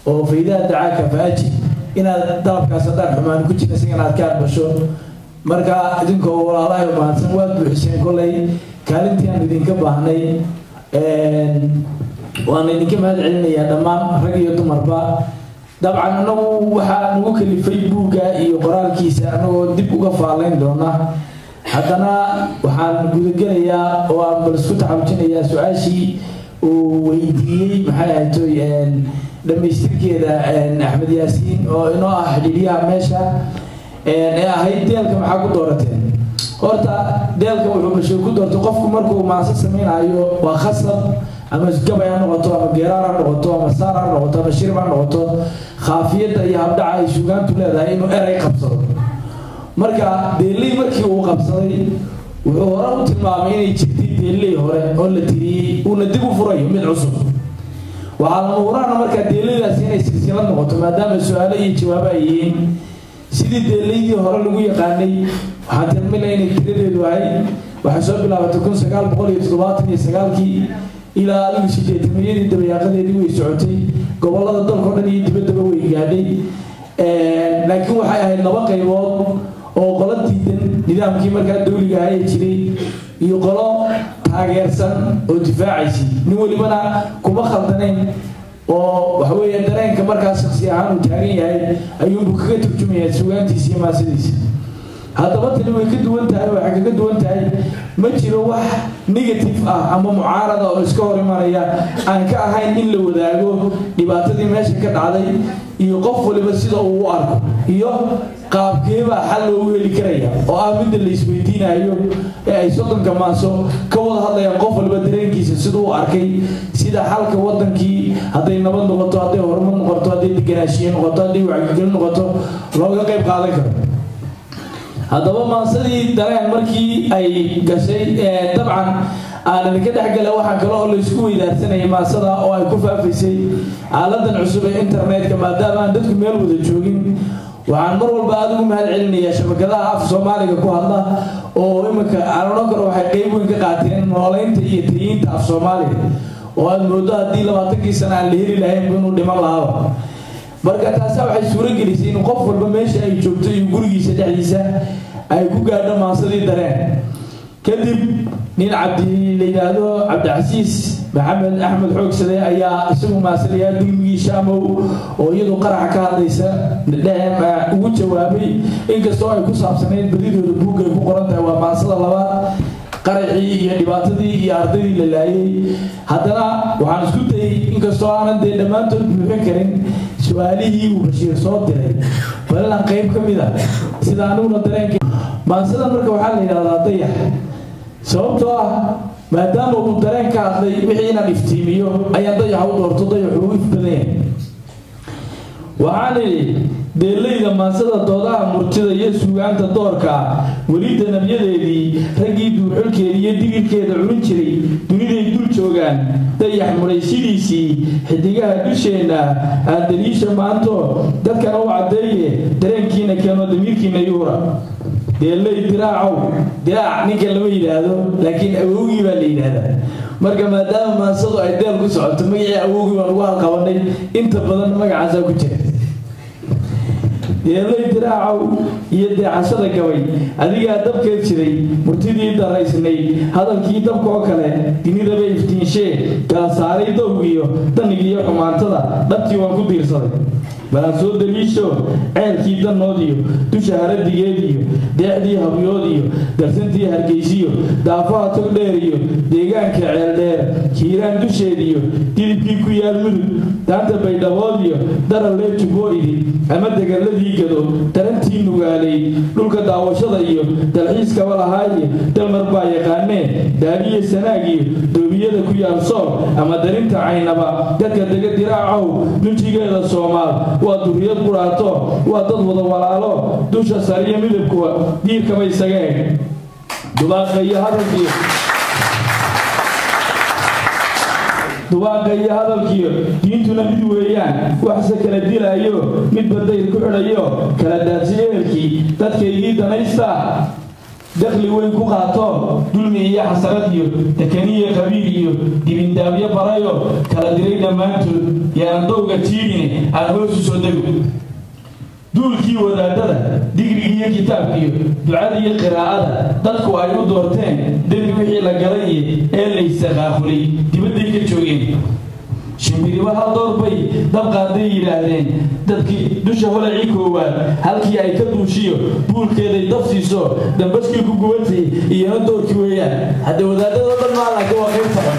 oo faydaha dacaaka faaji inaad dalabkaas haddaan xumaan ku jira isaga inaad ka aqbasho marka idinkoo walaalahay mahadsan waad buuxiseen kolley kaalintii aan idinka baahnay waan idinka mahad celinayaa dhammaan rag iyo dumarba dabcan anagu waxaa nagu kalifay buugga iyo qoraalkiisa anagoo dib uga faalayn doona haddana waxaan gudagelayaa oo aan bal isku taxawjinayaa su-aashii uu weydiiyey maxay ahaytoy dhamaystirkeeda axmed yaasiin oo inoo ah xidhiidyaha meesha ee ahayd deelka maxaa ku doorateen horta deelka wuxuu bulshada ku doortay qofku markuu maanse samaynayo waa khasab ama gabay ha noqoto ama geeraar ha noqoto ama saar ha noqoto ama shirib ha noqoto khaafiyadda iyo habdhaca ay suugaantu leedahay inuu eray qabsado marka deelley markii uu qabsaday wuxuu hore u tilmaamay inay jirtay deelley hore oo la tiriyey uuna dib u furayo mid cusub waxaa lama huraana markaa deelleydaasi inay silsilad noqoto maadaama su-aalo iyo jawaabo ay yihiin sidii deelleydii hore lagu yaqaanay waxaan tilmaynaya inay tiradeedu ahayd waxay soo bilaabatay 1979 ilaa 1980 dabayaaqadeedii way socotay gobollada dalka dhan iyo dibaddaba way gaadhay laakiin waxay ahayd laba qaybood oo qolo diidan nidaamkii markaa dawliga ahaa jiray iyo qolo taageersan oo difaacaysay nin walibana kuma khaldanayn oo waxa weeye dareenka markaa shakhsi ahaan uu taagan yahay ayuunbu kaga turjumayaa sugaantiisa iyo maasadiisa haddaba tani way ka duwan tahay waxay kaga duwan tahay ma jiro wax negative ah ama mucaarada oo iska hor imanaya aan ka ahayn in la wadaago dhibaatadii meesha ka dhacday iyo qof waliba sida uu u arko iyo qaabkeebaa xal loogu heli karaya oo ah midda la isweydiinayo ee ay soddonka maaso ka wada hadlayaan qof waliba dareenkiisa siduu u arkay sida xalka wadankii hadday nabad noqoto hadday horumar noqoto hadday deganaashiye noqoto hadday wacyigelin noqoto looga qayb qaadan karo haddaba maasadii dareen markii ay gashay dabcan aan idinka dhexgala waxaa kale oo la isku weydaarsanayay maasada oo ay ku faafaysay aaladan cusub ee internetka maadaama aan dadku meel wada joogin waxaan mar walba aad ugu mahad celinayaa shabakadaha af soomaaliga ku hadla oo iminka aan odhan karo waxay qayb weyn ka qaateen noolaynta iyo tayinta af soomaaliga oo aad moodo haddii 20 sano aan la heli lahayn inuu dhiman lahaaba marka taasi waxay suuro gelisay in qof walba meesha ay joogto iyo gurigiisa dhexdiisa ay ku gaadho maasadii dareen kadib nin cabdilaynaado cabdicasiis maxamed axmed xoogsade ayaa isagu maasadayaa digmigii shaamow oo iyadu qaraxa ka hadlaysa ugu jawaabay inkastoo ay ku saabsanayd badidooda buugga ay ku qoran tahay waa maasada labaad qaraxii iyo dhibaatadii iyo ardaydii la laayay haddana waxaan isku dayay inkastoo aanan dee dhammaantood buuxin karin su-aalihii uu bashiir soo diray balalan qayb ka mid a sida aniguna dareenka maasada marka waxaa la yidhahdaa dayax sababtoo ah maadaama uu dareen ka hadlay wixii inaan iftiimiyo ayaan dayaxa u doorto dayaxu u if badan yahay waxaan idhi deellayda maasada doodaha murtida iyo suugaanta doorka weli danabyadeedii raggii duurxulkeeda iyo digirkeeda cunin jiray duniday dul joogaan dayax muray sidiisii xidigaha dusheenna aan daliisha maanto dadkana u caddeeye dareenkiina keeno damiirkiina yuura deellay diraacow diraac ninka lama yidhaahdo laakiin awowgii baa la yidhaahdaa marka maadaama maasadu ay deel ku socoto magacii awowgii baan ugu halqabanay inta badan magacaasaa ku jira deellay diraacow iyo deecashada gabay adigaa dabkeed jiray murtidii daraysnayd hadalkii dabka oo kale dinidaba iftiinshee kala saaray dowgiyo danigiiyo xumaantada dhabtii waan ku diirsaday balaan soo daliisho ceelkii danoodiyo dusha haradigeediyo deexdii habyoodiyo darsantii hargeysiyo daafaha tog dheeriyo deegaanka ceeldheer hiiraan dusheediyo didibkii ku yaal mudug daanta baydhaboodiyo daralee jubooidi ama degaladii gado tarantii nugaalay dhulka daawashada iyo dalxiiskaba lahaaye dalmar baa yaqaanee daaliyo sanaagiyo doomiyada ku yaal sool ama darinta caynaba dadka dega diraacow dunjigeeda soomaal waa duriyad quraato waa dad wada walaalo dusha sariya midabkuwa diirkaba isaga eg dubaaqa iyo hadalkiyo diintuna mid weeyaan waxse kala dilaayo midba dayr ku xidhayo kala daadsi ehelkii dadkaygii danaysta dakhli weyn ku qaato dulmi iyo xasarad iyo takaniye qabiil iyo dibindaabyo barayo kala diray dhammaantood yaan dowga tiidine aan hoos u soo dego duulkii wadaadada digriga iyo kitaabka iyo ducada iyo qiraa'ada dadku ay u doorteen dembi wixii la galay ee la isaqaaqulay dibadday ka joogeen shimbiribaha doorbay dabqaaday yidhaahdeen dadkii dusha holacii koowaad halkii ay ka duushiyo buulkeeday daf siiso dambaskii ku gubatay iyona doorkii weeyaan hadda wadaadada dhan maalanka waa qayb taban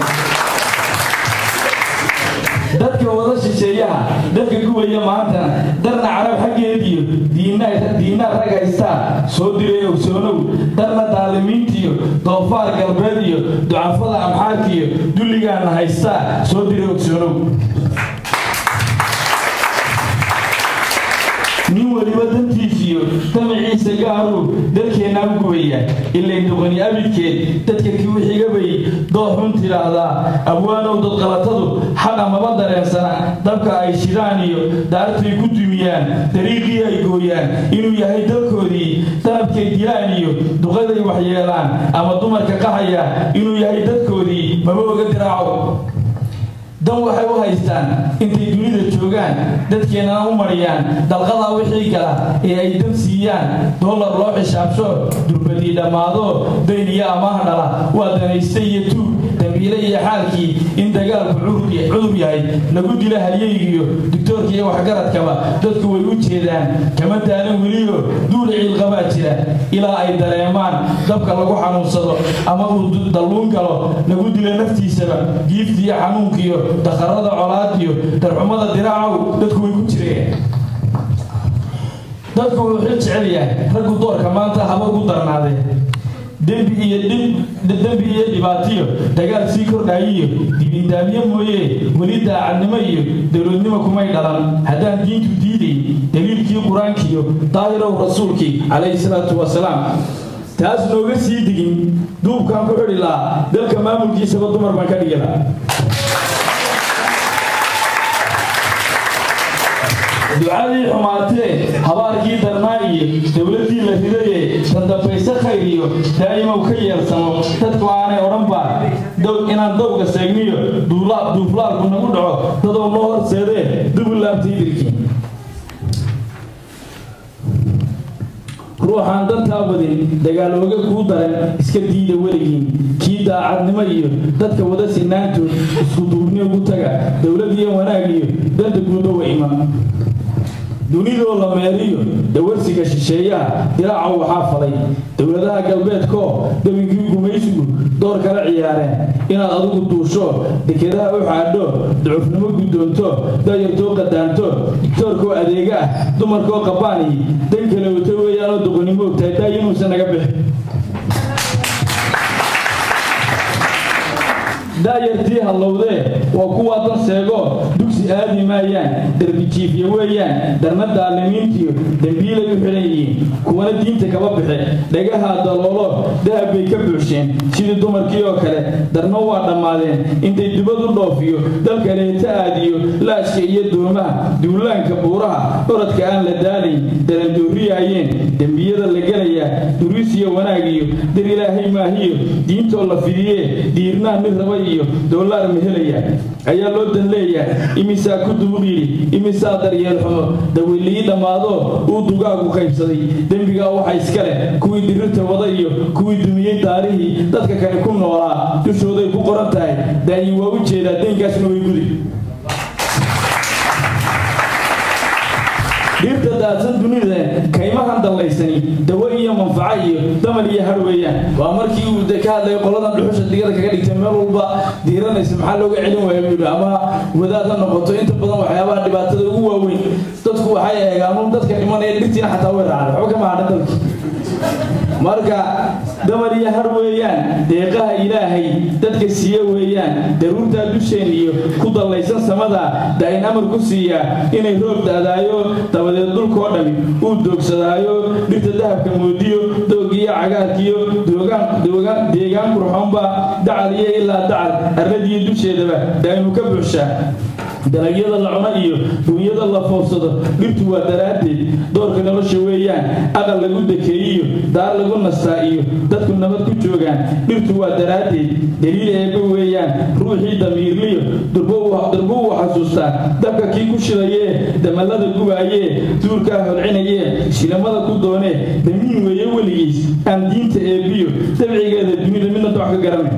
dadka wada shisheeyaha dadka gubaya maantana darna carab xaggeediyo diinaar rag haystaa soo diray ogsoonow darna daalimiintiyo doofaar galbeed iyo ducafada amxaarkiiyo dulligaana haystaa soo diray ogsoonow nin waliba dantiisiyo damaciisa gaaruu dalkeennaa u gubaya ilay duqani abidkeed dadka kii wixigabay dooxun tidhaahdaa abwaanow dadqalatadu xaqa maba dareensana dabka ay shidaan iyo daartay ku dumiyaan dariiqii ay gooyaan inuu yahay dalkoodii danabkay dilaan iyo duqaday waxyeelaan ama dumarka qaxaya inuu yahay dadkoodii maba oga diraaco dan waxay u haystaan intay dunida joogaan dadkeennana u mariyaan dalqadaa wixii gala ee ay dan siiyaan dollar loo xisaabsho durbadii dhammaado dayn iyo amaah dhala waa danaystay iyo tuug dambiile iyo xaalkii in dagaalku cudur yahay lagu dila halyeygiyo digtoorka iyo waxgaradkaba dadku way u jeedaan kama daalan weliyo duul ciilqabaa jira ilaa ay dareemaan dabka lagu xanuunsado ama uu dalluun galo lagu dila naftiisaba giifti iyo xanuunkiyo dakharada colaadiyo darxumada diraacow dadku way ku jireen dadku wuxuu jecel yahay raggu doorka maanta haba ugu darnaadee dembi iyo dhibaatiyo dagaal sii kordhaayiyo dibindaamiye mooye weli daacadnimo iyo dowladnimo kumay dhalan haddaan diintu diiday daliilkii qur-aankiiyo daahirow rasuulkii calayhi salaatu wasalaam taas nooga sii digin duubkaan ku xidhi lahaa dalka maamulkiisaba dumar baan ka dhigi lahaa ducadii xumaatee habaarkii darnaa iyo dowladdii la ridaye tandambayse khayr iyo daa'imow ka yeelsamo dadku aanay odhan baa inaan dowga seegniyo duuflaalku nagu dhaco dadow noo horseedee dubu laabtay dirkii ruuxaan dantaa wadin dagaal ooga kuu daran iska diida weligiin kii daacadnimo iyo dadka wada sinaantood isku duubni ugu taga dowlad iyo wanaag iyo danta guuba wa iman dunidoo la meeriyo dawarsiga shisheeyaha diraacow waxaa falay dowladaha galbeedkoo dabinkii gumaysigu door kala ciyaareen inaad adigu duusho dekedaha u xaadho ducufnimo guddoonto dayartoo qadaanto digtoorkoo adeega ah dumarkoo qabaaniyi dan kale wata weeyaanoo doqonimo ogtahay daa inuusan naga bixi daayartii hallowdee waa kuwaa dan seego dugsi aadi maayaan darbijiifya weeyaan darna daalimiintiyo dembiilay u xidhan yihiin kuwana diinta kaba bixe dhagahaa daloolo dahab bay ka buuxsheen sidii dumarkii oo kale darna waa dhammaadeen intay dibad u dhoofiyo dalka leeta aadiyo laashka iyo doomaha duulaanka buuraha oradka aan la daalayn darandooriyaayeen dembiyada la gelayaa duruusiyo wanaag iyo dar ilaahay maahiyo diintoo la fidiyee diirnaa mid raba iyo doolaar mehelaya ayaa loo dan leeyahay imisaa ku dubuq yidhi imisaa daryeel xumo dawilii dhammaado uu dugaagu qaybsaday dembigaa waxa iska leh kuwii dirirta wada iyo kuwii dumiyey taarihii dadka kale ku noolaa dushooday ku qoran tahay daayin waa u jeedaa deenkaasna way gudi dhirta daadsan dunida kaymahan dallaysani dawo iyo manfaco iyo damal iyo har weeyaan waa markii uu ka hadlay qoladan dhuxusha digada kaga dhigtay meel walba diiranaysa maxaa looga celin waaya buu ama wadaad ha noqoto inta badan waxyaabaha dhibaatada ugu waaweyn dadku waxay eegaan dadka dhimanaya dhirtiina xataa way raacaan waxba kama hadhan dalki marka damal iyo har weeyaan deeqaha ilaahay dadka siiye weeyaan daruurtaa dusheen iyo ku dallaysan samada daayin amar ku siiya inay roob da'daayo dabadeed dhulkoo dhami uu doogsadaayo dhirta dahabka moodiyo doogiyo cagaarkiyo deegaan qurxoonba dacal iyo ilaa dacal arladiyo dusheedaba daayinu ka buuxshaa dalagyada la cuno iyo duunyada la foofsado dhibtu waa daraaddeed doorka nolosha weeyaan aqal lagu dekeeyiyo daar lagu nastaa iyo dadku nabad ku joogaan dhibtu waa daraaddeed daliil eebbe weeyaan ruuxii damiirliyo durbo uu xasuustaa dabka kii ku shidayee damallada gubaayee duurkaa holcinayee shilamada ku doonee damiin weeye weligiis aan diinta eebbiyo dabcigeeda dunida midna dox ka garanay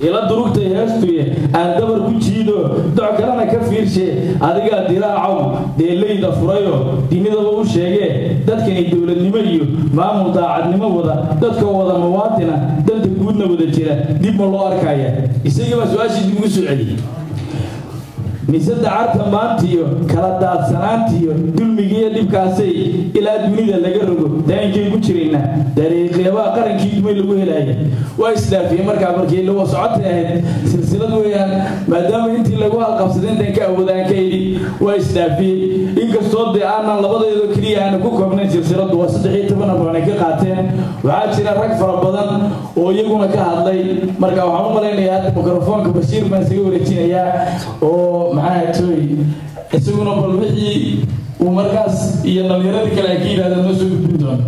ila durugtay heestuye aan dabar ku jiido doc kalena ka fiirshe adigaa diraacow deelayda furayo diinidaba u sheegee dadkani dowladnimo iyo maamul daacadnimo wada dadka wada muwaatina danta guudna wada jira dib ma loo arkaya isagii baa su-aashii dib ugu soo celiyey mise dacarta maantiyo kala daadsanaantiyo dulmigiiyo dhibkaasay ilaa dunida laga rogo daayinkay ku jiraynaa dariiqeebaa qarankii dumay lagu helaya waa isdhaafiyey markaa markii lagu socotay ahayd silsilad weeyaan maadaama intii lagu halqabsaday intaan ka awoodaan ka idhi waa isdhaafiyey inkastoo dee aanan labadeedoo keliya aana ku koobnayn silsiladu waa 13 abonay ka qaateen waxaa jira rag fara badan oo iyaguna ka hadlay marka waxaan u malaynayaa mikrofoonka Bashiir baan isaga wareejinayaa oo maxaa tooy isaguna bal wixii uu markaas iyo dhalinyarada kale ay ka yiraahdeen noo soo gudbin doono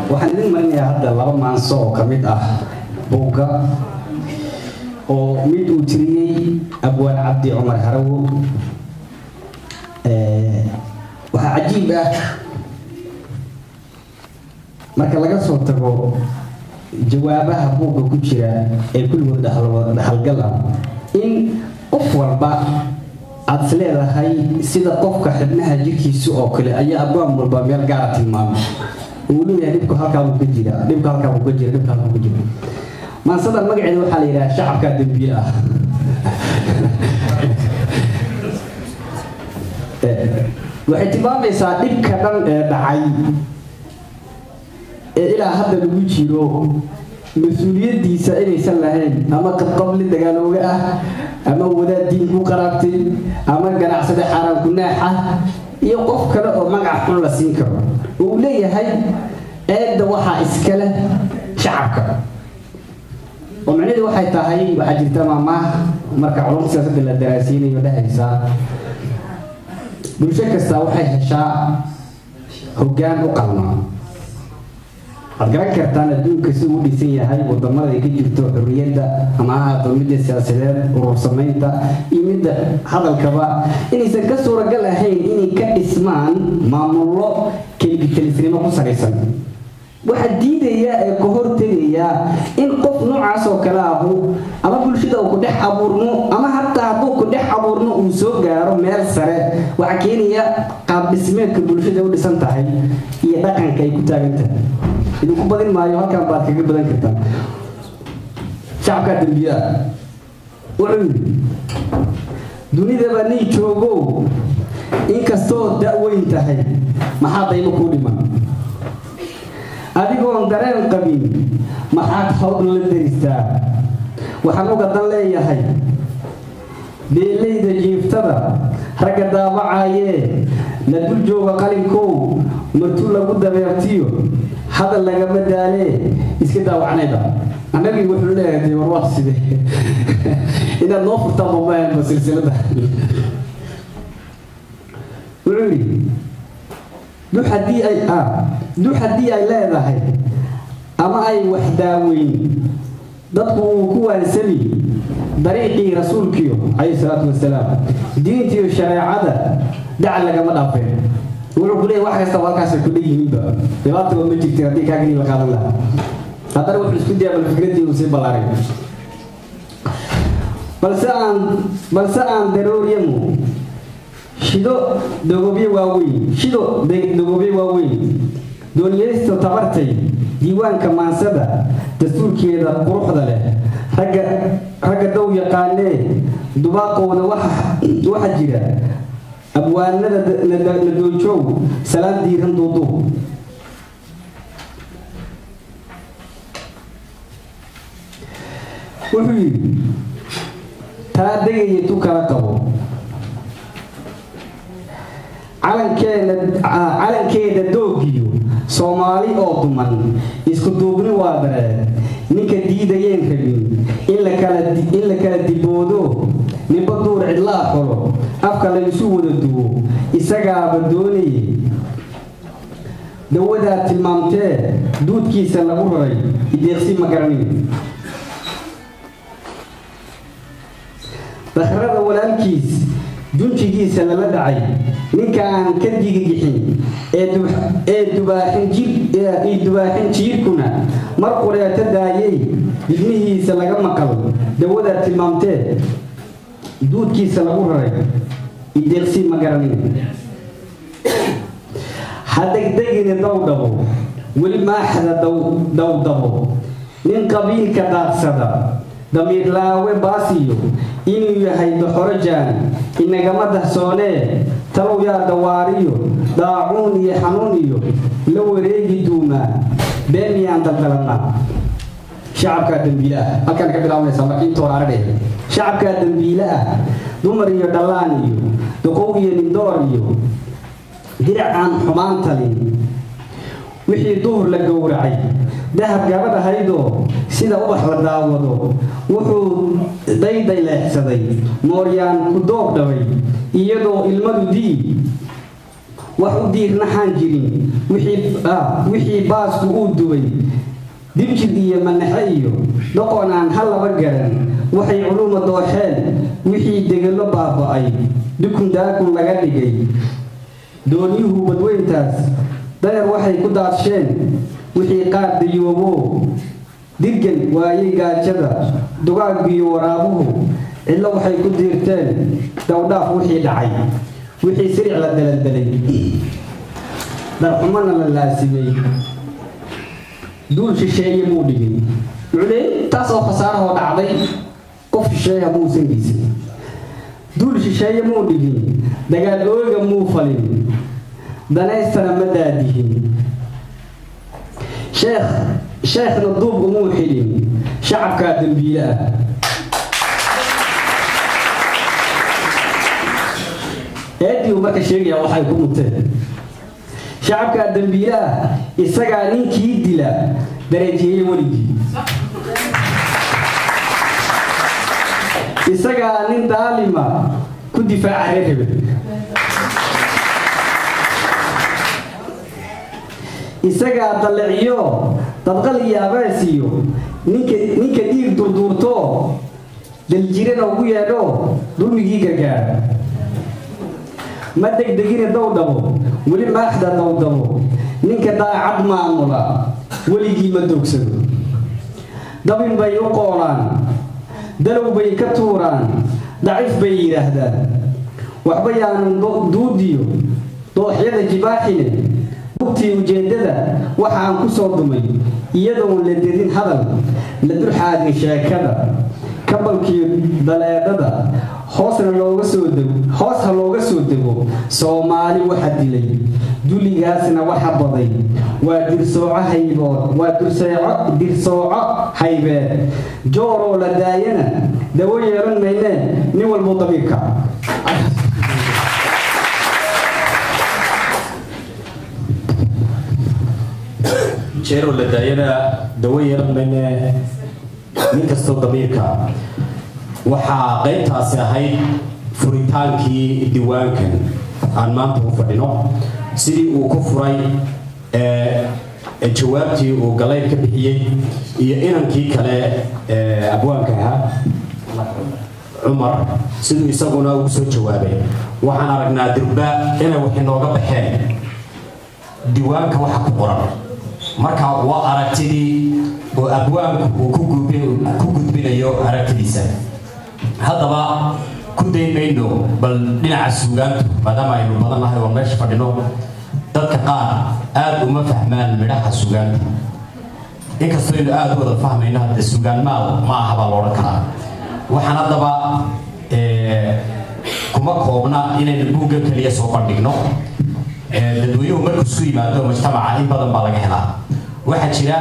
waxaan idin marinayaa hadda laba maanso oo ka mid ah buugga oo mid uu tiriyey abwaan cabdi cumar harawo waxaa cajiib ah marka laga soo tago jawaabaha buugga ku jira ee kulligood dhaxalgal ah in qof walba aad isleedahay sida qofka xibnaha jirkiisa oo kale ayaa abwaan walba meel gaara tilmaamay uu leeyahay dhibku halkaa uu ka jira dhibka halkaa uu ka jira dhibka halkaa uu ka jira maansada magaceeda waxaa la yidhaha shacabka dambiye ah waxay tilmaamaysaa dhibka dhan ee dhacay ilaa hadda lagu jiro mas-uuliyadiisa inaysan lahayn ama qabqabli dagaalooga ah ama wadaad diin ku qaraabtay ama ganacsade xaaraan ku naaxa iyo qof kale oo magac xun la siin karo uu leeyahay eedda waxaa iskale shacabka oo macnaheedu waxay tahay waxaa jirta maamaah marka culumta siyaasadda la daraasiinayo dhahaysaa bulsho kasta waxay heshaa hoggaan u qalmaa waxaad garan kartaan adduunka si uu dhisan yahay wadamada ay ka jirto xorriyadda ama ahaato midda siyaasadeed urur samaynta iyo midda hadalkaba inaysan ka suuragal ahayn inay ka dhismaan maamullo keligitalisnimo ku salaysan waxaa diidaya ee ka hortegaya in qof noocaas oo kale ahu ama bulshada uu ku dhex abuurno ama hataa hadduu ku dhex abuurno uu soo gaaro meel sare waxaa keenaya qaab dhismeedka bulshada u dhisan tahay iyo dhaqanka ay ku taagan tahay idinku badin maayo halkan baad kaga badan kartaan shacabka dambiyaa wuxuu yidhi dunidaba nin joogow inkastoo da-weyn tahay maxaa daymo kuu dhiman adigoon dareen qabin maxaad hawd la daristaa waxaan uga dan leeyahay beelayda jiiftada ragga daabacayee la dul jooga qalinkow martuu lagu dabeertiyo hadal lagama daalee iska daawacnayda annagii wuxuu leeyahay war waa side inaad noo furtaan bamaahanba silsilada wuxuu yidhi du haddii ay leedahay ama ay wax daaweyn dadku uu ku waansami dariiqii rasuulkiyo calayhi salaatu wasalaam diintiyo shareecada dacal lagama dhaafeen wuxuu ku leeyahay wax kasta halkaasay ku leeyihiinba dhibaataba ma jirtin haddii kaagani la qaadan lahaa haddana wuxuu isku dayaa bal fikraddii uu sii ballaaray balse aan darooryamo shido dogobyo waaweyn dooniyeysta tabartay diiwaanka maansada dastuurkeeda quruxda leh ragga dow yaqaanee dubaaqooda waxa jira abwaanada la doojoow salaan diiran duuduub wuxuu yidhi taa degaya tu kala qabo calankeeda doogiyo Soomaali oo duman isku duubni waa bareed ninka diidayeen rabin in la kala diboodo ninba duur cidlaa qolo afka la isu wada duwo isagaaba doonayay dawadaa tilmaamtee duudkiisa lagu raray ideeqsi ma garanin dakhrada walaalkiis junjigiisa lala dhacay ninka aan ka digigixin ee dubaaxin jiirkuna mar qureeto daayay dibnihiisa laga maqal dawadaa tilmaamtee duudkiisa lagu raray ideeqsi ma garanin hadegdegina dawdabo weli maaxda dawdabo nin qabiilka daaqsada damiir laawe baasiyo inuu yahay doxorojaan inagama dahsoonee talow yaa dawaariyo daacuun iyo xanuun iyo la wareegi duumaa been miyaan daldalanna shacabkaa dambiile ah halkaan ka bilaabanaysaa markii inta horaaradhe shacabkaa dambiile ah dumar iyo dhallaan iyo doqow iyo nindoor iyo dirac aan xumaan talin wixii duhur la gowracay dahab gabadh ahaydoo sida ubax la daawado wuxuu dayday leexsaday mooryaan ku doob dhabay iyadoo ilmadu dii wax u diirnaxaan jirin wixii baasku uu dubay dibjid iyo manaxe iyo doqon aan hal laba garan waxay culuma dooxeen wixii degelo baaba'ay dukun daakun laga dhigay dooniyuhu badweyntaas dayar waxay ku daadsheen wixii qaar dayoobo dirgan waayay gaajada dugaagiyo waraabuhu cidlo waxay ku diirteen dawdhaaf wixii dhacay wixii siric la dalandalay darxumana la laasimay duul shisheeye muu dhigin wuxuu taas oo khasaarahoo dhacday qof shisheeya muusan geysan duul shisheeye muu dhigin dagaal ooga muu falin danaystana ma daadihin sheekhna duubku muu xidhin shacabkaa dambiile ah eedigu marka sheegaya waxay ku muteen shacabkaa dambiile ah isagaa ninkii dila dareejeeye weligii isagaa nin daalima ku difaaca reer hebel isagaa dalliciyo dadqal iyo abaasiyo ninka dhiig durduurto daljirana ugu yeedho dulmigii gargaara ma degdegina dawdhabo weli maaxda dawdabo ninka daacad maamula weligii ma doogsado dabin bay u qoolaan dalow bay ka tuuraan dacif bay yidhaahdaan waxba yaanan duudiyo dooxyada jibaaxine bugtii ujeeddada waxa aan ku soo dumay iyadoon la dedin hadal la durxaadin sheekada kabalkii daleedada hoos ha looga soo dego Soomaali waxa dilay duligaasna waxa baday waa dirsooco haybeed jooro la daayana dawo yeelan mayneen nin walbo dabiirka jeero la daayana dawo yeelan mayneen nin kastoo dabiirka waxaa qaybtaasi ahayd furitaankii diiwaankan aan maanta u fadhino sidii uu ku furay jawaabtii uu galayd ka bixiyey iyo inankii kale abwaanka ahaa cumar siduu isaguna ugu soo jawaabay waxaan aragnaa dirba inay wixii nooga baxeen diiwaanka waxa ku qoran marka waa aragtidii oo abwaanku uu ku gudbinayo aragtidiisa haddaba ku daymayno bal dhinaca suugaantu maadaama aynu badan nahay oo meesha fadhino dadka qaar aad uma fahmaan midhaha suugaanta inkastoo aynu aad u wada fahmayno hadda suugaan maal ma aha baa loodhan karaa waxaan haddaba kuma koobna inaynu buugga keliya soo bandhigno dadweynuhu markuu isku yimaado mujtamaca in badan baa laga helaa waxaa jira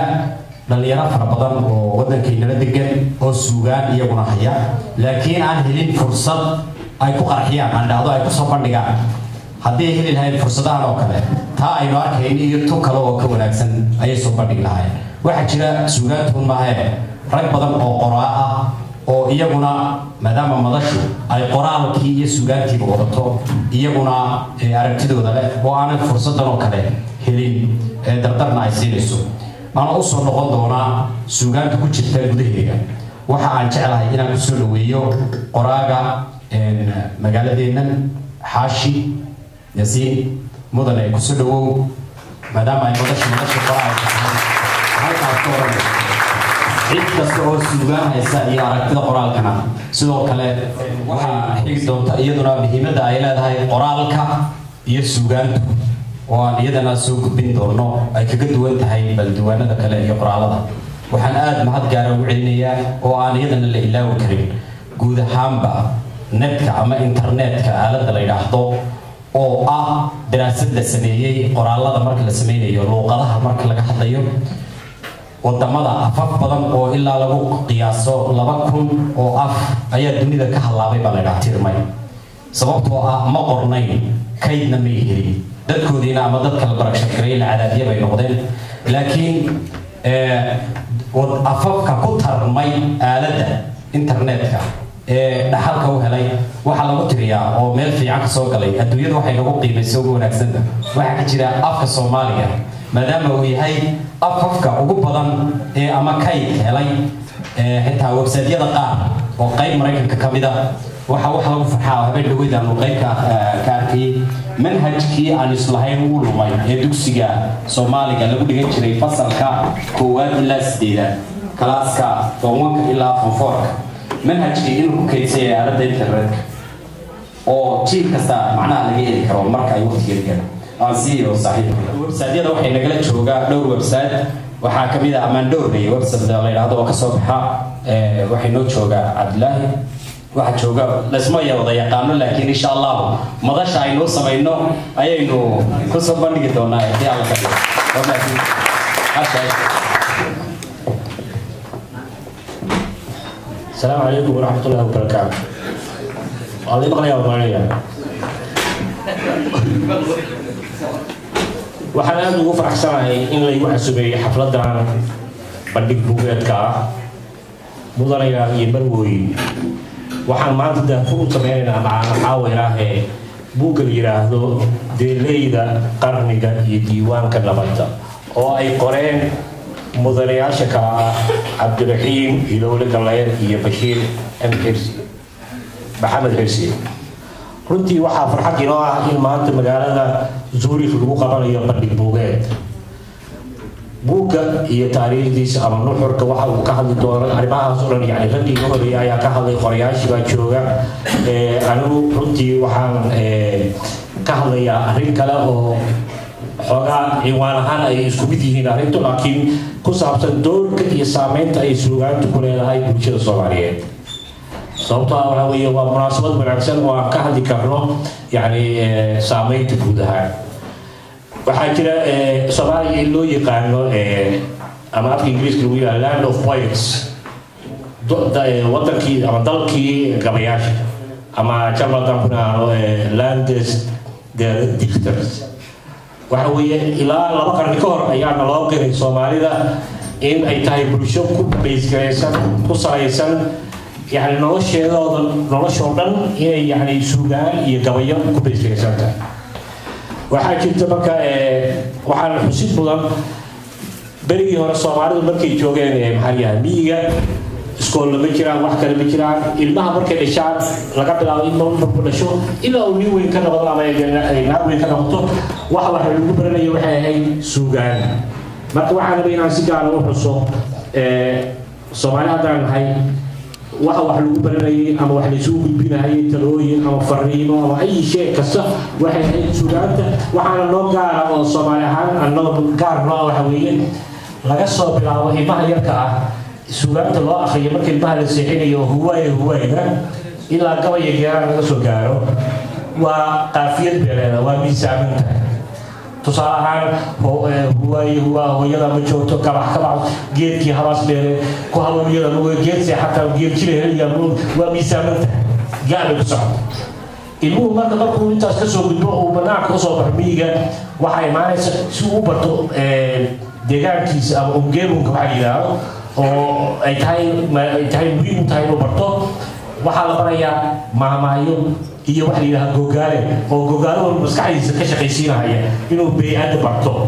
dhalinyaro fara badan oo waddankeennala degan oo suugaan iyaguna haya laakiin aan helin fursad ay ku qarxiyaan aan dhahdo ay ku soo bandhigaan haddii ay heli lahayn fursadahan oo kale taa aynu arkayn iyo tu kale oo ka wanaagsan ayay soo bandhigi lahayn waxaa jira suugaantuun maahee rag badan oo qoraa ah oo iyaguna maadaama madashu ay qoraalkii iyo suugaantiiba wadato iyaguna aragtidooda leh oo aanay fursadan oo kale helin dardarna ay siinayso أنا أوصل لقدونا سوغان تكون شتى جودهية وحنا نجعلها إلى كسر ويو قراجة مجال دينا حاشي يزين مدن كسر وو مدام أي مدش قراجة هاي كاتورة عيد كسر سوغان هسا يارك كذا قراجة كنا سوغ كله وحنا هيك دون تأييدنا بهمة عائلة هاي قراجة يسوغان وأن يدنا سوق بندورنا أي كجدوان تهاي بلدوانا ذا كلا يقرأ لها وحنقاد ما حد جارو علمية وأن يدنا اللي إلا وكريم جود حامبا نت كعما إنترنت كآلة اللي يحضو أو دراسة السنية قرأ الله مرك السنية يلو قضاها مرك لك حتى يوم والدمada afaf badan oo ilaa lagu qiyaaso 2000 oo af ayaa dunida ka halaabay baa la dhactirmay sababtoo ah ma qornayn kaydna ma yihiin dadkoodiina ama dadka la barashad gareeyay cadaadiye bay noqdeen laakiin afafka ku tarmay aaladda internetka dhaxalka u helay waxa lagu tiriyaa oo meel fiican ka soo galay adduunyada waxay lagu qiimeeyay ugu wanaagsan waxa ka jira afka Soomaaliya maadaama uu yahay afafka ugu badan ama kayd helay xitaa website-yada qaar oo qayb Mareykanka ka mid ah waxa lagu farxaa habeen dhaweydan oo qaybka ka arkay manhajkii aan islahayn uu lumay dugsiga Soomaaliga lagu dhigan jiray fasalka 1 ilaa 8 kalaaska form 1 ilaa form 4 manhajkii inuu kaysay aaladda internet oo jiil kasta macnaha laga heli karo marka ay waqtigeeda aansiyo saaxiib website-yada waxay nagala joogaa dhowr website waxa kamid ah amaan dhowr website la yiraahdo oo ka soo baxa waxay noo joogaa Cabdilaahi waxa jooga lasma wada yaqaano laakiin insha Allah madasha aynu sameeyno ayaynu ku soo bandhigi doonaa hadii alla ka dhigo السلام عليكم ورحمة الله وبركاته. الله يبقى يا مريم. waxaan aad ugu faraxsanahay in la igu xasuubeeyay xafladan bandhig buugaadka mudanayaal iyo marwooyin waxaan maanta daafur u sameynaynaa macaan xaawilaahe buugga la yiraahdo deeleyda qarniga iyo diiwaanka nabadda oo ay qoreen mudanayaasha kala ah Cabdiraxiim Hilowle Galeer iyo Bashiir Amhirsi Maxamed Hirsi runtii waxaa farxad inoo ah in maanta magaalada Zurich lagu qabanayo bandhig buugeed buugga iyo taariikhdiisa ama nuxurka waxa uu ka hadli doono arrimahaas oo dhan yani raggii ugu horeeyay ayaa ka hadlay qorayaashii baa jooga anigu runtii waxaan ka hadlayaa arrin kale oo xoogaa ciwaan ahaan ay isku mid yihiin arrintu laakiin ku saabsan doorka iyo saameynta ay suugaantu ku leedahay bulshada Soomaaliyeed sababtoo ah waxa weeye waa munaasabad wanaagsan oo aan ka hadli karno yani saameynta guud ahaan waxaa jira Soomaaliya loo yaqaano ama afka Ingiriiska lagu yiraahdo land of poets wadankii ama dalkii gabayaasha ama jarmaldan kuna landes der dichters waxa weeye ilaa 2 qarni ka hor ayaana loo qiray Soomaalida in ay tahay bulsho ku beesgaraysan ku salaysan يعني noloshoo dhan inay yani suugaan iyo gabayo ku beesgaraysan tahay waxaa jirta marka waxaan xusid mudan berigii hore Soomaalidu markay joogeen maxaa yahay miyiga iskool ma jiraan wax kale ma jiraan ilmaha markay dhashaan laga bilaabo in uu dhasho ilaa uu weyn ka noqdo ama ay naag weyn ka noqoto waxa lagu baranayo waxay ahayd suugaan marka waxaan rabaa inaan si gaar ah u xuso Soomaali haddaan nahay waxa wax lagu baranayay ama wax la isugu gudbinayay talooyin ama fariimo ama ay shay kasta waxay ahayd suugaanta waxaana loo gaara oo Soomaali ahaan anoo gaar loo waxa weeye laga soo bilaabo ilmaha yarka ah suugaanta loo akhriyo markii ilmaha la seexinayo huwayda ilaa gabaya gaar laga soo gaaro waa qaafiyad beeleeda waa miisaamanta tusaale ahaan hooyada ma joogto kabax geedkii habaas dheere ku haweenyada lagu geed seexata geed jilay heliya waa miisaamanta gaar ku socdo ilmuhu markuu intaas ka soo gudbo uu banaanka u soo baxo miyiga waxa imaanaysa si uu barto deegaankiisa ama umgeemunka waxa yiraahdo oo ay tahay muhiim tahay inuu barto waxaa la barayaa maamaayo iyo waxa yiraahdo gogaale oo gogaale oo maskaxdiisa ka shaqaysiinaya inuu beeyada barto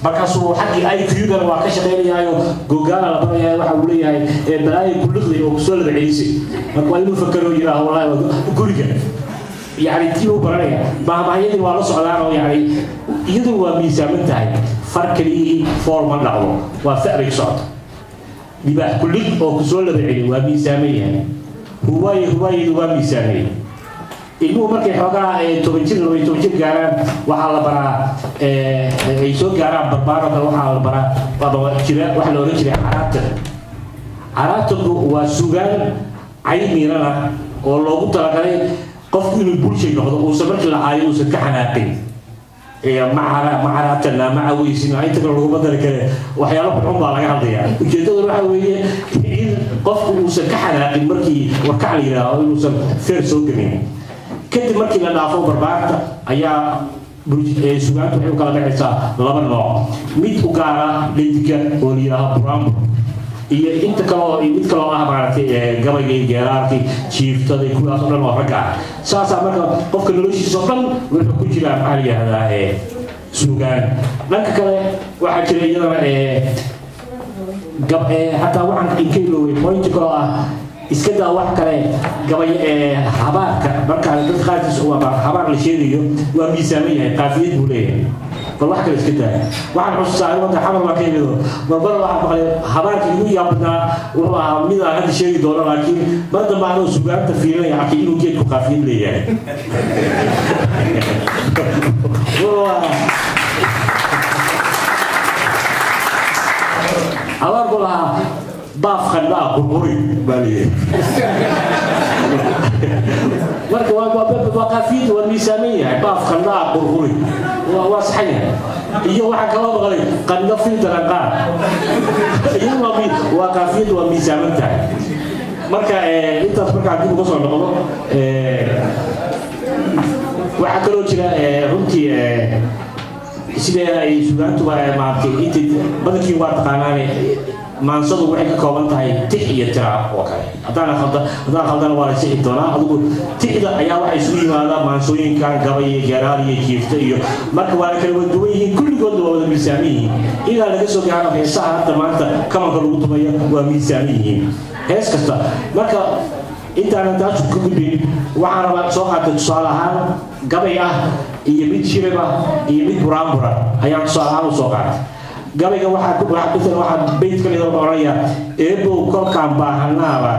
markaasuu xaqii IQ-ga waa ka shaqeynayaayo gogaala la barayaa waxa uu leeyahay balaayi kulliqdi oo soo la bixisay marka inuu fakaro yiraahdo wallahi guriga يعني تيو برانيا ما يدري والله سعدان يعني يدري وميزان تاعي فرق لي فورم نعو وفرق صوت بيبقى كل أو كسول بعيد وميزانية هو وميزانية إنه ما كي حاجة توجد جاران وحلا برا يسوق جاران بربارة وحلا برا وحلا وحلا ورجل عرات وسجان عين ميرانا والله قلت لك قف إنه بولشي نهض وسبب العايو وسكحناقين معراتنا معويسين عين تقرأ بدل كده وحياة بحوم على قاضية وجدوا الوحوية إن قف وسكحناقين مركي وكعلي لا وسب فيرسو جميل كده مركي لنا عفوا بربعت أيا سجان تحيو كلا بعيسى لبن نوع ميت وكارا ليدك وليها برام iyo inta kale oo ah maaragtay gabayga geeraarki chieftada ku aasoo dhan waa ragga saasa marka qofka noloshiisa oo dhan wuxuu ku jiraa maxaliyada suugaan dhanka kale waxa jira iyadana hataa waxaan inkaylooway point kale ah iska daa wax kale gabay habaarka marka dad qaadis oo habaar la sheegayo waa miisaaman yahay qaafiyad buu leeyahay والله كذا كده واحد حس ساعة وده حمر ما كينه مربنا واحد بقى حبارك يقول يا بدنا والله ميدا هذا الشيء دولار لكن برضه معنا سجارة تفينا يعني إنه كيف كافيين ليه يعني حبار قولها باف خلاق قرقوري بالي marka waa qaafiyad waa miisaamiyay baaf khalaaq qurquri waa saxiix iyo waxa kala maqlay qanna fi daraqaa iyo waa qaafiyad waa miisaamanta marka intaas marka dib ugu soo noqdo waxa kale oo jira runtii sidee ay suugaantu waa maartay intii badalkii waa taqaanaan maansadu waxay ka kooban tahay tix iyo tiraab oo kale hadana khaldan waa si doona adigu tixda ayaa waxay isugu yimaadaan maansooyinkan gabay garaar iyo jiifta iyo marka waa kala duwan yihiin kulligood waa wada miisaamiyiin ilaa laga soo gaaro heesaha hadda maanta kamanka lagu tumayo waa miisaamiyiin hees kasta marka intaan taas ku gudbin waxaan rabaa soo qaatay tusaale ahaan gabay ah iyo mid shirib ah iyo mid buraanbura ayaan tusaale ahaan u soo qaatay gabayga waxaa beydka lidoo oraya eebow kolkaan baahanaaba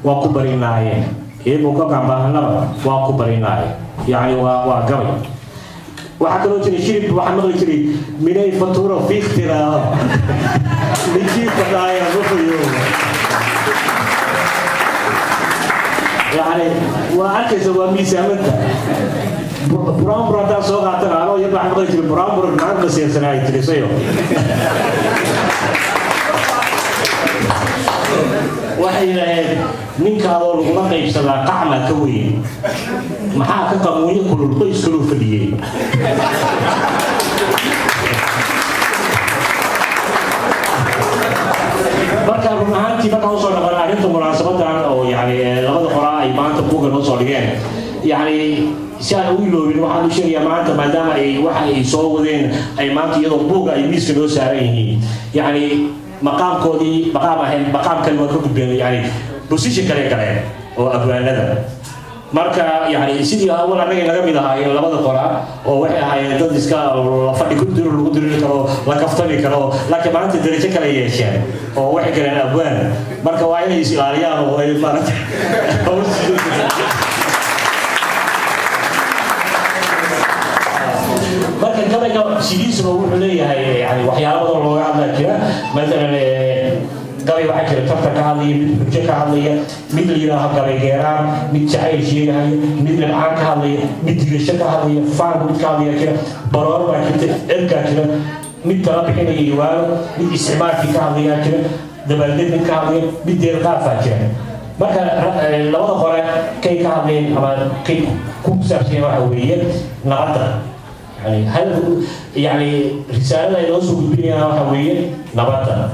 waa ku barinaaye eebow kolkaan baahanaaba waa ku barinaaye yani waa gabay waxaa kaloo jiray shirib waxaa maqli jiray minay fatuura fi ikhtilaaho ninkii fadhaaya ruxuyo yani waa arkaysa waa miisaamanta برامبر هذا سوق عطنا يبغى عمره يجيب برامبر معك بس يسناي تريسيو وحين من كانوا لغنا قيسنا قعنا كوي محاك قموي كل القيس كله في اليوم marka rumaantii marka soo noqon arrinta munaasabada oo yani labada qoraa ay maanta buuga noo soo dhigeen yani si aan ugu loobin waxaan u sheegayaa maanta maadaama ay waxa ay soo wadeen ay maanta iyadoo buuga ay miiska noo saaran yihiin yani maqaamkoodii maqaam kale waa ka gudbeen yani position kale galeen oo abwaanada marka yani sidii awal anaga naga mid ahaayeen labada qoraa oo waxay ahaayeen dad iska fadhi ku diro lagu diri karo la kaftami karo laakiin maanta darajo kale yeesheen oo waxay galeen abwaan marka waa inay is ilaaliyaan oo ay maaragtay marka gabayga sidiisuna wuxuu leeyahay yani waxyaalo badan looga hadla jira maalan gabay waxaa jira tarta ka hadlaya mid xujo ka hadlaya mid la yidhaaho gabay geeraan mid jacayl sheegahayo mid libcaan ka hadlaya mid digasho ka hadlaya faan mid ka hadlaya jira baroor baa jirta cirkaa jira mid tala bixinaya iwaano mid isticmaalkii ka hadlaya jira dabaaldeg mid ka hadlaya mid deelqaafaa jira marka labada hore kay ka hadleen ama كوكسر وحوية نبضة يعني هل يعني رسالة يوصل بيننا وحوية نبضة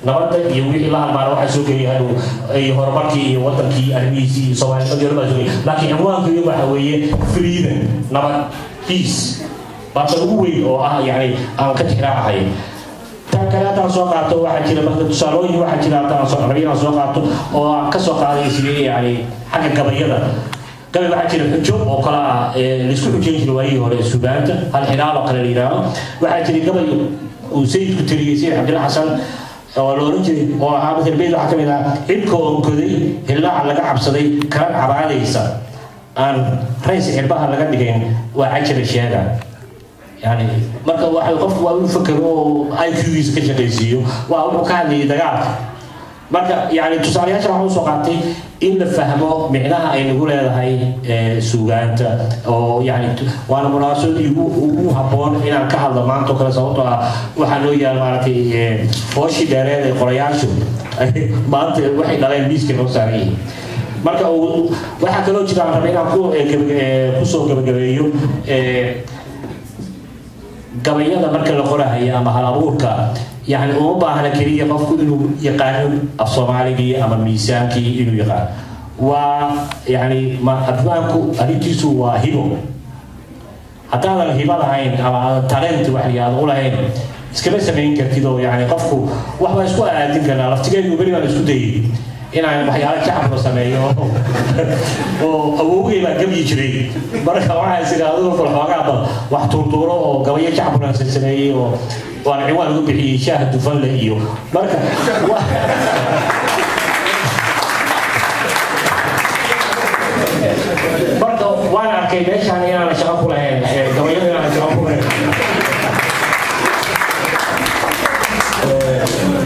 نبضة يومي الله ما راح يسوي هذا أي هرمكي وطنكي أرميسي سواء كذا ولا كذا لكن أموال كذا وحوية فريدن نبض peace بطلوي أو يعني أنا كتير عاي تكلم عن سوقاته واحد كذا مثلا سالوني واحد كذا عن سوقاته سوقاته أو كسوقاته يصير يعني حاجة قبيلة قبل واحد كذا حجوب أو كلا السكول جينج الوعي ولا السودان هالحلال وكلا لينا واحد كذا قبل وسيد كتير يصير عبد الحسن ولورنجي وعابد البيت وحكم إلى إبكو كذي إلا على قعب صدي كان عبالي يسا أن رئيس البحر لقد بيجين وعشر الشارع يعني مركب واحد قف ويفكروا أي كيوز كذا كيسيو وأول كان يدقق مركب يعني تصاري عشان هو سقطي إلا فهموا معناها أي نقول هاي سوغانت أو يعني وأنا مناسب يبغوا هبون إن كهذا ما أنتو كلا صوتها وحنو يا مارتي فوشي داري القريان شو ما أنت واحد لا يميز كم ساري مركب واحد كلو جدا ربنا كوسو كبيريو قبيلة مركب القرى هي أما هالأبوركا يعني أمم باهنا كريه قفوا إنه يقارن الصومالي أما ميسانكي إنه يقارن ويعني ما أبنائكم أريتيسوا وهيبو حتى هذا الهيبة هاين أما تالنت واحد يقول هاين إسكبر سمين كرتيدو يعني قفوا واحد يسقط أدين كنا لفتكين يبني على سودي إنا محيا كعب رسمي أو إلى قبل يجري بركة واحد يصير هذا في الحاجة واحد تطوره قبل يكعب رسمي وأنا عوان يقول بحي شاهد فن لإيو بركة بركة وأنا أكيد إيش يعني أنا شغال لهين قبل أنا شغال لهين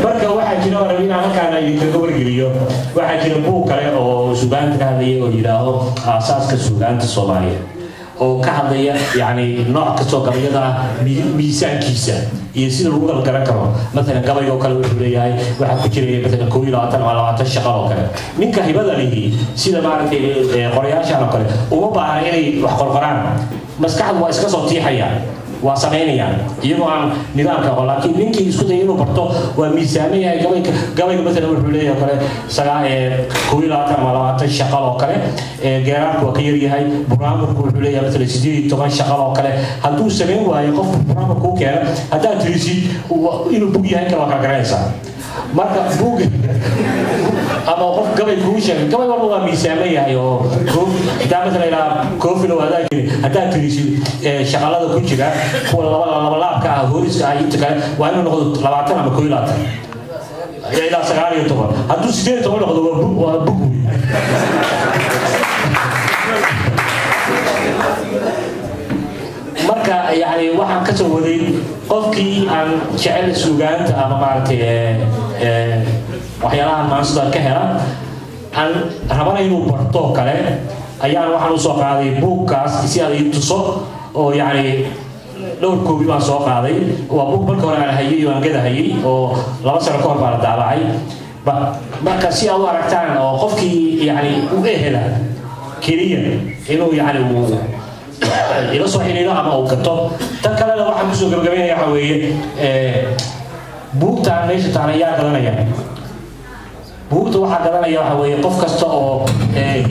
بركة واحد كنا ربينا كان يتكبر جريو واحد كنا بو كله أو سودان كهذا يقولوا أساس كسودان الصومالية أو كهذا يعني نوع كسوكرية ميزان كيسة يصير الوضع الكركرة مثلا قبل يوكل ويقولي واحد كتير مثلا كويلة على الشقة وكذا من كهيبة ذي سيدا ما عرفت قرياش على كذا وما بعرفني وحقول قرآن مسكح واسكت صوتي حيا وسمعينيا يبغى نظام كهول لكن منك يسكت ينو برتو وميزانية قبل مثلا ويقولي وكذا سواء كويلة على الشقة وكذا جيران وكيري هاي برامج ويقولي مثلا سيدي تبغى الشقة وكذا هدو سمين ويقف برامج كوكا هذا تريسي وإنه بوجي هاي كلا كعريسة مركب بوجي أما قف قبل كوشة قبل والله ميسامي هايو ده مثلا إلى كوفي لو هذا تريسي شغلة كوشة هو لا كهوريس كايتك وأنا نقول لبعتنا بكويلات إلى سعاري يتوه هدو سيدي تقول نقول بوجي marka yani waxaan ka soo waday qofkii aan jecel suugaanta ama maartay waxyaalaha maanta ka hela aan rabana inuu barto kale ayaan waxaan u soo qaaday buugkaas si ay tuso oo yani dhowr koobi baan soo qaaday waa buug marka hore aan hayay oo aan gadahayay oo 2 sano ka hor baan daabacay marka si aad u aragtaan oo qofkii yani u ehela kaliya inuu yani إلى صحيح إلى أما أوكتو تكلم لو واحد مسوق بجميع يا حويه بوك تاع ليش تاع يا كلام يا بوك تو واحد كلام يا حويه قف كسته أو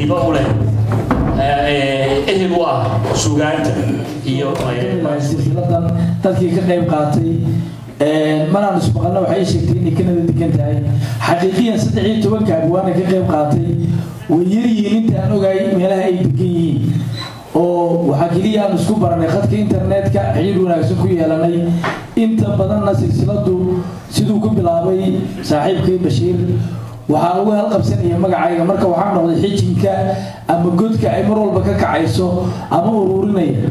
يبغى ولا إيه هو سوغانت هي سلسلة تذكير كقيم قاطي مرة نسبقنا وحي شكتين كنا ذكرتها حقيقيا سدعين توقع وانا كقيم قاطي ويري انت أنا جاي ملها أي بكين oo waxa kaliya aan isku baranay khadka internetka xiriir wanaagsan ku yeelanay inta badanna silsiladu sidoo ku bilaabay saaxiibkay Bashiir waxa uu hal qabsanaya magacayga marka waxaan noqday xijinka ama godka ay mar walba ka kacayso ama ururinaya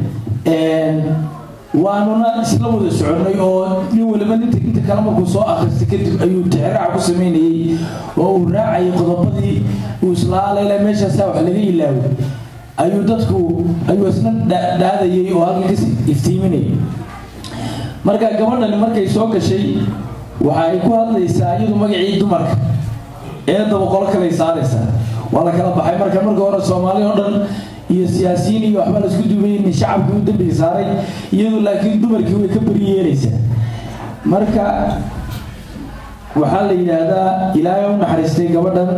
waanuna isla wada soconay oo nin waliba inta kale markuu soo akhristay kadib ayuu tixraac ku sameeyay oo uu raacay qodobadii uu islaalay meeshaas wax laga ilaaway ayuu dadku ayuu isna daadayay oo halkaas iftiiminay marka gabadhan markay soo gashay waxa ay ku hadlaysaa iyadu magacii dumarka ee daba qol kale saaraysa wala kala baxay marka hore Soomaaliya oo dhan iyo siyaasiyiin iyo waxba la isku duubayay shacabkii u dambiga saaray iyadu laakiin dumarkii way ka bari yeelaysaa marka waxaa la yidhaahdaa ilaahay u naxariistay gabadhan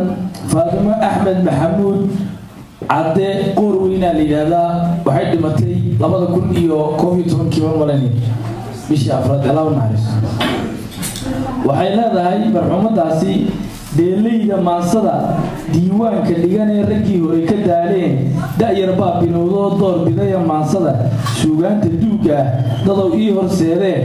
Faatimo Axmed Maxamuud cadde qoor weynaa la yidhaahdaa waxay dhimatay 2011 malani bishii afraad ilaa u naxariisto waxay leedahay marxuumadaasi deelayda maansada diiwaanka dhigan ee raggii hore ka daaleen da'yar baa binowdoo door bidaya maansada suugaanta duuga dadow ii horseedeen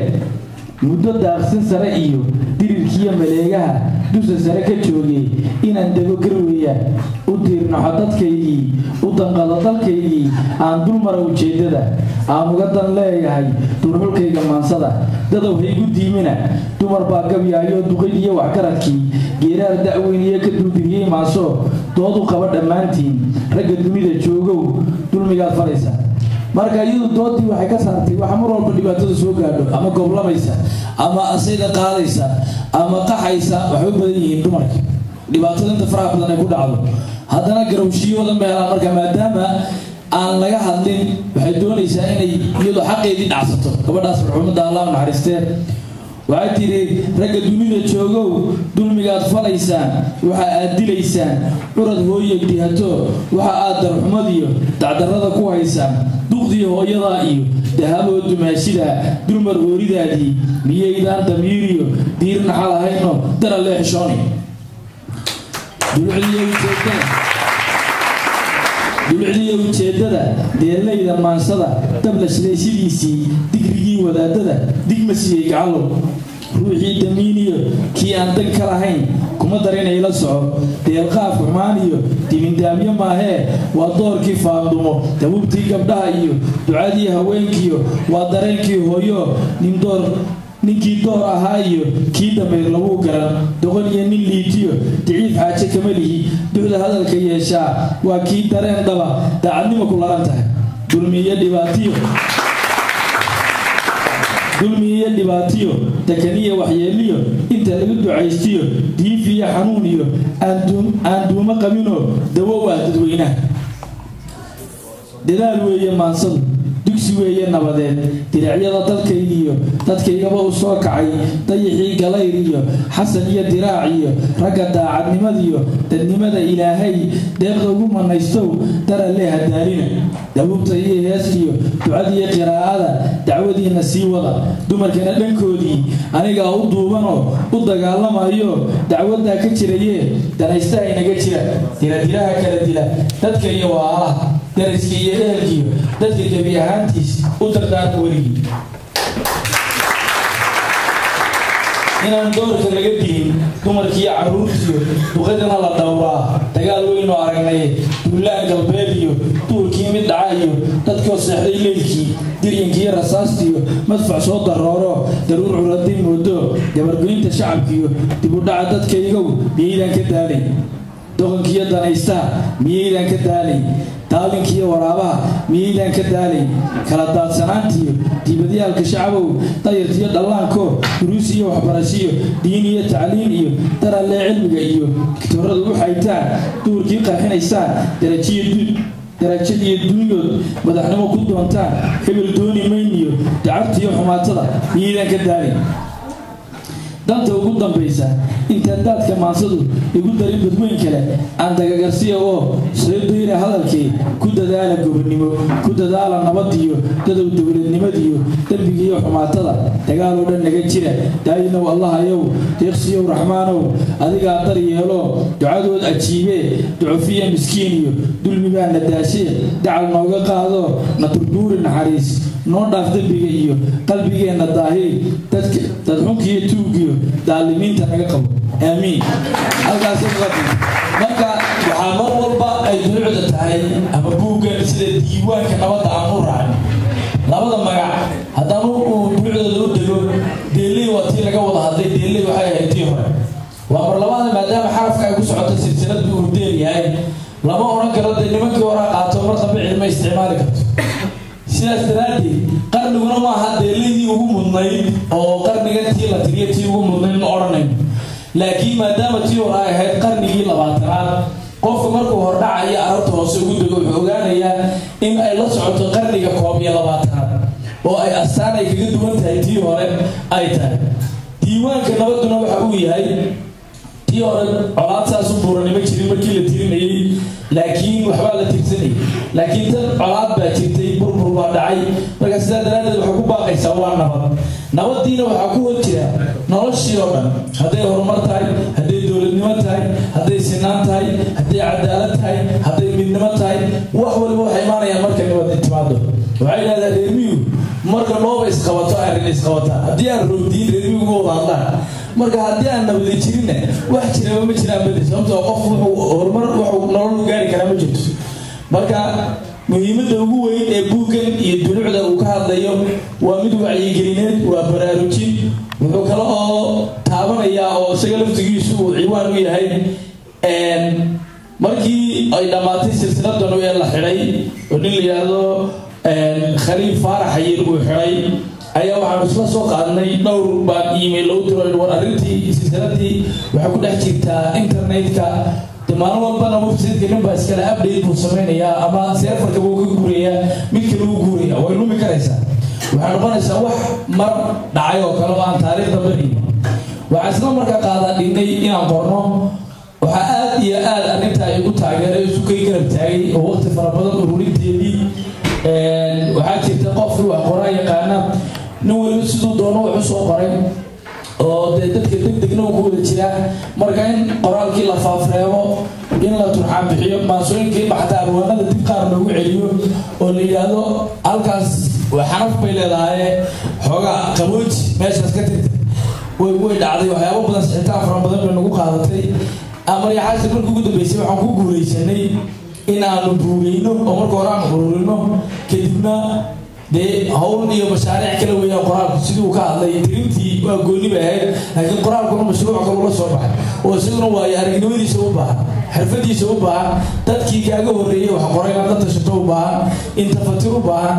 muddo daaqsin sare iyo dirirkiiyo maleegaha dusa sare ka joogay inaan dego garweeyaan u diirnaxo dadkaygii u danqado dalkaygii aan dulmara ujeeddada aan uga dan leeyahay durxulkayga maansada dadow haygu diimina dumar baa gabyaayo duqayd iyo waxgaradkii geeraar da'weyniye ka duldiriyey maaso doodu qaba dhammaantiin ragga dunida joogow dulmigaad falaysa marka iyadu doodii waxay ka saartay waxa mar walba dhibaatada soo gaadho ama goblamaysa ama asayda qaadaysa ama qaxaysa waxay u badan yihiin dumarka dhibaatada inta faraha badan ay ku dhacdo haddana garowshiyooda meelaha marka maadaama aan laga hadlin waxay doonaysaa inay iyadu xaqeedii dhacsato gabadhaas marxuumada Allah u naxariistee waxay tiri ragga dunida joogow dulmigaad falaysaan waxa aad dilaysaan urad hooyo dihato waxa aad darxumadiyo dacdarrada ku haysaan duqdii hooyada iyo dahabo dumaashida dulmar hooridaadii miyeydaan damiiriyo diirna xalahayno dara leexshooni dulcidiyo ujeedada deelayda maansada dabla shaleeshadiisii digrigii wadaadada digma siiyey gacalow ruuxii damiiniyo kii aan dan ka lahayn kuma darinay la soco deelqaaf xumaan iyo dimindaamyo maahee waa doorkii faandumo dabubtii gabdhaha iyo ducadii haweenkiyo waa dareenkii hooyo ninkii door ahaa iyo kii dambeer lagu garan doqon iyo nin liitiyo diciif xaaje kama lihi duxda hadalka yeeshaa waa kii dareen dhaba daacadnimo ku laran tahay dulmi iyo dhibaatiyo takaniya waxyeeliyo inta lagu ducaystiyo diif iyo xanuun iyo aan duumo qabinoo dawo ah dadweynaha dadaal weeye maansadu dugsi weeye nabadeed diracyada dalkaygiiyo dadkaygaba u soo kacay dayixii galayr iyo xasan iyo diraac iyo ragga daacadnimadiyo dadnimada ilaahay deeqda ugu manaystow dara lee hadaalina dabuubta iyo heeskiyo ducadiiyo qiraa'ada dacwadiina sii wada dumarkana dhankoodii anigaa u duubanoo u dagaalamayo dacwaddaa ka jirayee danaystaha inaga jira diradiraha kala dila dadka iyo waalaha dariska iyo ehelkiyo dadka gebi ahaantiis u dardaarka weligii inaan doorka laga dihin dumarkiiyo carruurtiyo duqadana la dhowraa dagaal weynoo aragnay duulaan galbeed iyo duurkii mid dhaca iyo dadkoo seexday leylkii diryankiiyo rasaastiyo madfac soo darooro daruur curaday moodo gabargoynta shacabkiiyo dibudhaca dadkaygow miyaydaan ka daalay doqonkiiyo danaystaha miyaydaan ka daalay daalinkiiyo waraabaha miyaydaan ka daalay kala daadsanaantiyo dibadyaalka shacabow dayartiyo dhallaanko duruus iyo waxbarashiyo diin iyo tacliin iyo daralee cilmiga iyo diktoorada u xaytaan duurkii qarxinaysaan darajadiyo dunyood madaxnimo ku doontaan hebel dooni mayniyo dacartiyo xumaatada miyaydaan ka daalay danta ugu dambaysa inta daadka maansadu igu darin badweyn kale aan dagagarsiya oo soo dayna hadalkii ku dadaala gobonimo ku dadaala nabadiyo dadow dowladnimadiyo dambigiiyo xumaatada dagaal oo dhan naga jira daayinow allahayow deeqsiyow raxmaanow adigaa dar yeelo ducadood ajiibee ducufiya miskiin iyo dulmigaa na daashee dacal nooga qaado na durduuri naxariis noo dhaaf dembiga iyo qalbigeenna daahir dad xunkiiyo tuugiyo daalimiinta naga qabo aamiin halkaas marka waxaa mar walba ay dunuucda tahay ama buuggan sida diiwaanka nabadda aan u raacno labada magac haddaan dunuucdooda u dego deeley waa tii laga wada hadlay deeley waxay ahayd tii hore waa mar labaada maadaama xarafka ay ku socoto silsilad buu deel yahay lama odhan karo dee nimankii horaa qaato mar dambe cilma isticmaali karto sidaas daraaddeed qarniguna maaha deelaydii ugu mudnayd oo qarnigan tii la tiriyo tii ugu mudnayd ma odhanayn laakiin maadaama tii hore ay ahayd qarnigii 20aad qofka markuu hordhacaya arabta hoose ugu dego wuxuu ogaanayaa in ay la socoto qarniga 21 oo ay astaan ay kaga duwan tahay tii hore ay tahay diiwaanka nabaduna waxa uu yahay tii hore colaadsaas u buuranima jirin markii la tirinayay laakiin waxbaa la tirsanayay laakiin tan colaad baa jirtay burbur baa dhacay marka sidaa daraadeed waxay ku baaqaysaa waa nabadiina waxaa ku hor jira noloshii oo dhan hadday horumar tahay hadday dowladnimo tahay hadday sinaan tahay hadday cadaalad tahay hadday midnimo tahay wax waliba waxay imaanayaan marka nabad timaado waxay yidhahdaan reermiyu marka looba isqabato arrin isqabata haddii aan roogdiin reermiyu uga wada hadlaan marka haddii aan nabadi jirinna wax jiraba ma jiraan badi sababtoo qof wuxuu horumar wuxuu nolol gaari karaa ma jirto marka muhiimadda ugu weyn ee buuggan iyo dunuucda uu ka hadlayo waa mid wacyigelineed waa baraarujin wuxuu kale oo taabanayaa oo isaga laftigiisu uu ciwaan u yahay markii ay dhammaatay silsiladan ee la xidhay oo nin la yidhaahdo khaliil faarax xayir uu xidhay ayaa waxaan isla soo qaadnay dhowr baan email loo diray war arrintii silsiladii waxay ku dhex jirtaa internetka maalin walbana website-ka ninbaa iskale update buu samaynayaa ama serverka buu ka guurayaa mid kale uu guuraya way lumi karaysaa waxay noqonaysaa wax mar dhacay oo kale oo aan taariikhda bariyo waxaa isla markaa qaadaa dhignay inaan qorno waxaa aad iyo aad arrinta ay ugu taageeray isu kay garab taagay oo waqti fara badan ururinteedii waxaa jirta qofkii wax qoraa yaqaana nin waliba siduu doono wuxuu soo qoray oo dadka degdegna ku wada jira marka in qoraalkii la faafreebo in la turxaan bixiyo maasooyinkii baxda arwaanada dib qaar loogu celiyo oo la yidhaahdo halkaas xanaf bay leedahay xoogaa qabooji meeshaas ka tirta way dhacday waxyaabo badan sixitaan fara badan bay nagu qaadatay maryaxaasi markii ugu dambeysay waxaan ku guulaysanay in aanu buugayno oo marka hore aan ururino kadibna dee hawl iyo mashaariic kala weeyaan qoraalku sidii uu ka hadlay tirintii waa gooni bay ahayd laakiin qoraalkuna mashruuc kale ula soo baxay oo isaguna waayo aragnimadiisa u baahan xirfadiisa u baahan dadkii kaaga horreeyay wax qoray inaad la tashato u baahan intafatir u baahan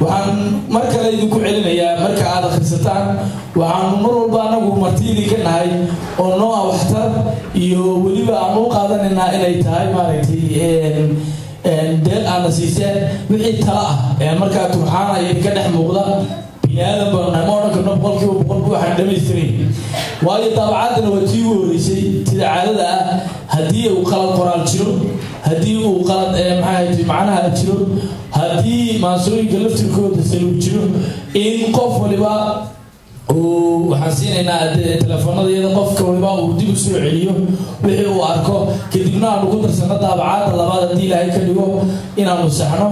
waxaan mar kale idinku celinayaa marka aad akhrisataan waxaanu mar walba anagu martiidii ka nahay oo noo ah waxtar iyo weliba aan u qaadanaynaa inay tahay maaragtay deel aana siiseen wixii tala ah markaa turxaana idinka dhex muuqda biniaadan baa ma odhan karno boqolkiiba boqolku waxaan dhamaystiray waayo daabacaddana waa tii ugu horreysay sida caadada ah haddii uu qalad qoraal jiro haddii uu qalad macnaha jiro haddii maasooyinka laftirkooda saluug jiro in qof waliba waxaan siinaynaa telefoonadayada qofka waliba uu dib u soo celiyo wixii uu arko kadibna aanu ku darsano daabacaadda labaad haddii ilaahay ka dhigo inaanu saxno